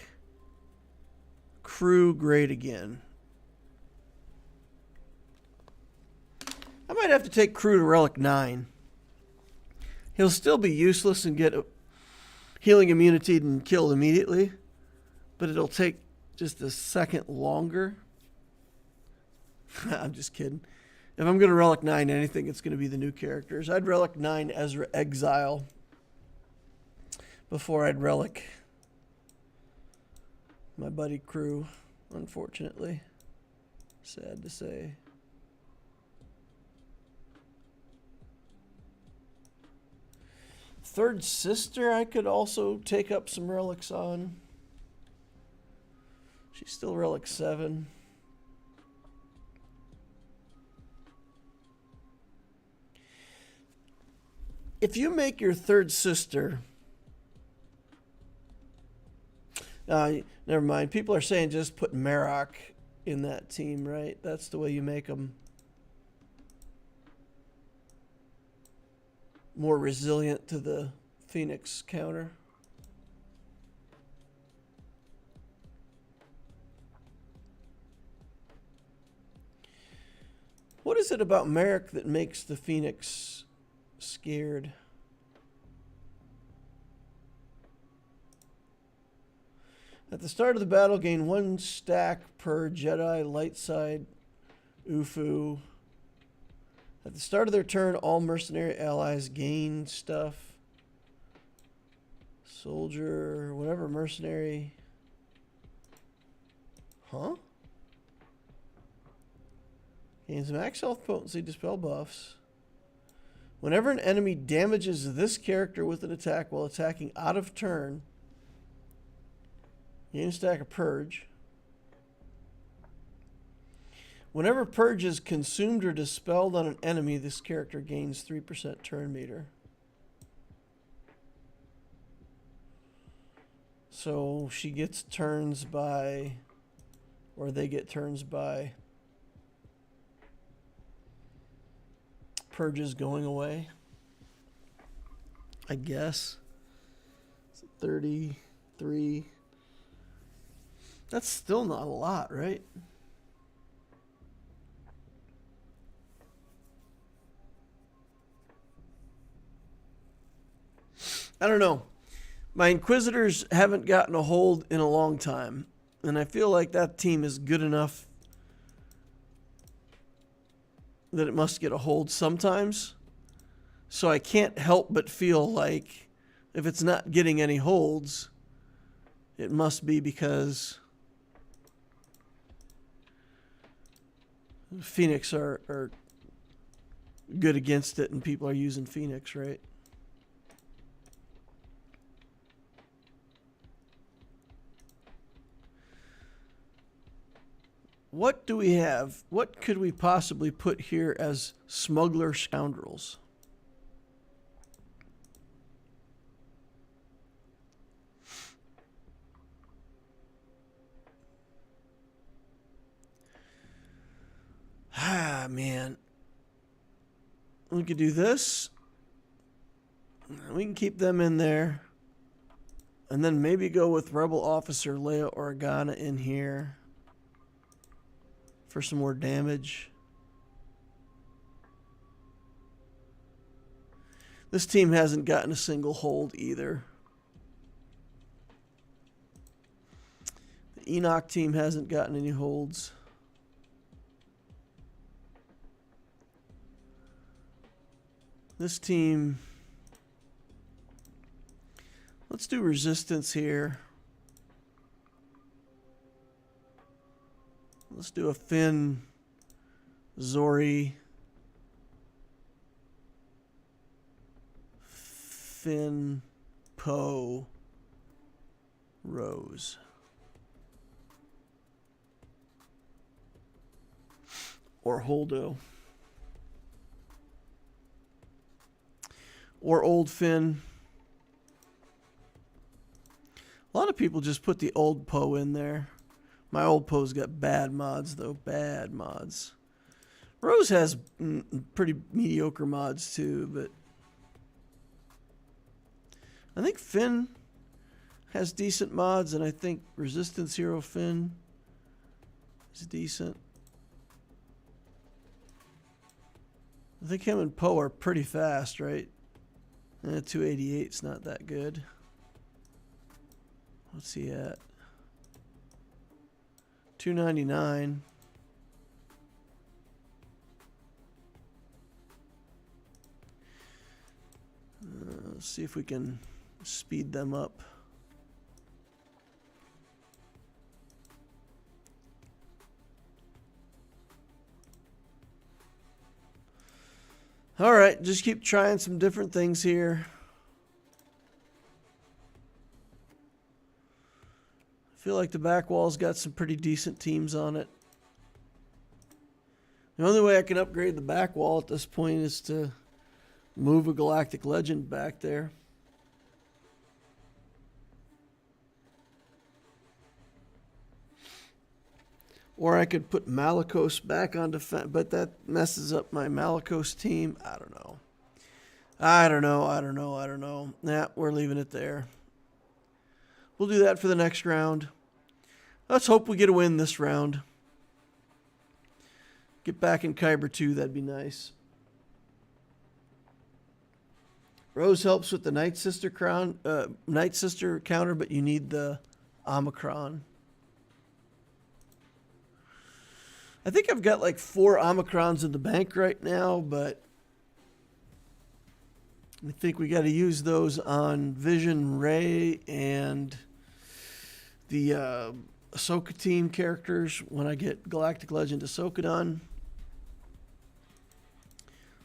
crew great again. I might have to take crew to Relic 9. He'll still be useless and get healing immunity and killed immediately, but it'll take just a second longer. I'm just kidding. If I'm going to Relic 9 anything, it's going to be the new characters. I'd Relic 9 Ezra Exile before I'd Relic my buddy crew, unfortunately. Sad to say. Third Sister, I could also take up some relics on. She's still Relic 7. If you make your third sister... never mind. People are saying just put Marok in that team, right? That's the way you make them more resilient to the Phoenix counter. What is it about Marok that makes the Phoenix scared? At the start of the battle, gain 1 stack per Jedi light side Ufu. At the start of their turn, all mercenary allies gain stuff. Soldier, whatever mercenary. Huh? Gains max health potency, dispel buffs. Whenever an enemy damages this character with an attack while attacking out of turn, gain a stack of Purge. Whenever Purge is consumed or dispelled on an enemy, this character gains 3% turn meter. So she gets turns by, or they get turns by Purges going away, I guess. It's 33. That's still not a lot, right? I don't know. My Inquisitors haven't gotten a hold in a long time, and I feel like that team is good enough that it must get a hold sometimes. So I can't help but feel like if it's not getting any holds, it must be because Phoenix are good against it and people are using Phoenix, right? What do we have? What could we possibly put here as smuggler scoundrels? Ah, man. We could do this. We can keep them in there. And then maybe go with Rebel Officer Leia Organa in here for some more damage. This team hasn't gotten a single hold either. The Enoch team hasn't gotten any holds. This team, let's do resistance here. Let's do a Finn, Zori, Finn, Poe, Rose. Or Holdo. Or Old Finn. A lot of people just put the old Poe in there. My old Poe's got bad mods, though. Bad mods. Rose has pretty mediocre mods, too, but I think Finn has decent mods, and I think Resistance Hero Finn is decent. I think him and Poe are pretty fast, right? 288's not that good. What's he at? 299. Let's see if we can speed them up. All right, just keep trying some different things here. I feel like the back wall's got some pretty decent teams on it. The only way I can upgrade the back wall at this point is to move a Galactic Legend back there. Or I could put Malicos back on defense, but that messes up my Malicos team. I don't know. Nah, we're leaving it there. We'll do that for the next round. Let's hope we get a win this round. Get back in Kyber 2, that'd be nice. Rose helps with the Night Sister counter, but you need the Omicron. I think I've got like 4 Omicrons in the bank right now, but I think we got to use those on Vision, Rey, and the Ahsoka team characters when I get Galactic Legend Ahsoka done.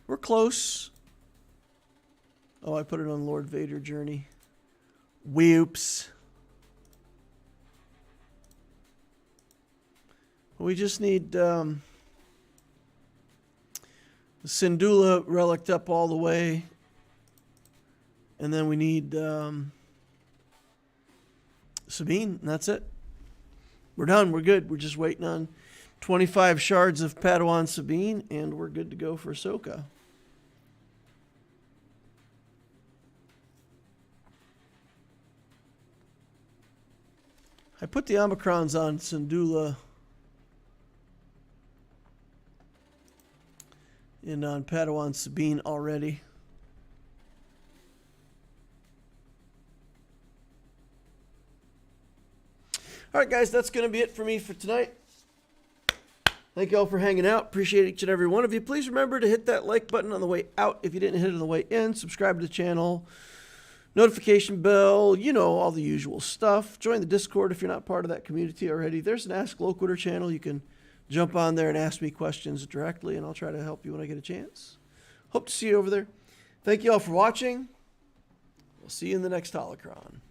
We're close. Oh, I put it on Lord Vader journey. Whoops. We just need the Syndulla relic up all the way. And then we need Sabine, and that's it. We're done. We're good. We're just waiting on 25 shards of Padawan Sabine, and we're good to go for Ahsoka. I put the Omicrons on Syndulla and on Padawan Sabine already. All right, guys, that's going to be it for me for tonight. Thank you all for hanging out. Appreciate each and every one of you. Please remember to hit that like button on the way out if you didn't hit it on the way in. Subscribe to the channel. Notification bell, you know, all the usual stuff. Join the Discord if you're not part of that community already. There's an Ask Loquitur channel. You can jump on there and ask me questions directly, and I'll try to help you when I get a chance. Hope to see you over there. Thank you all for watching. We'll see you in the next Holocron.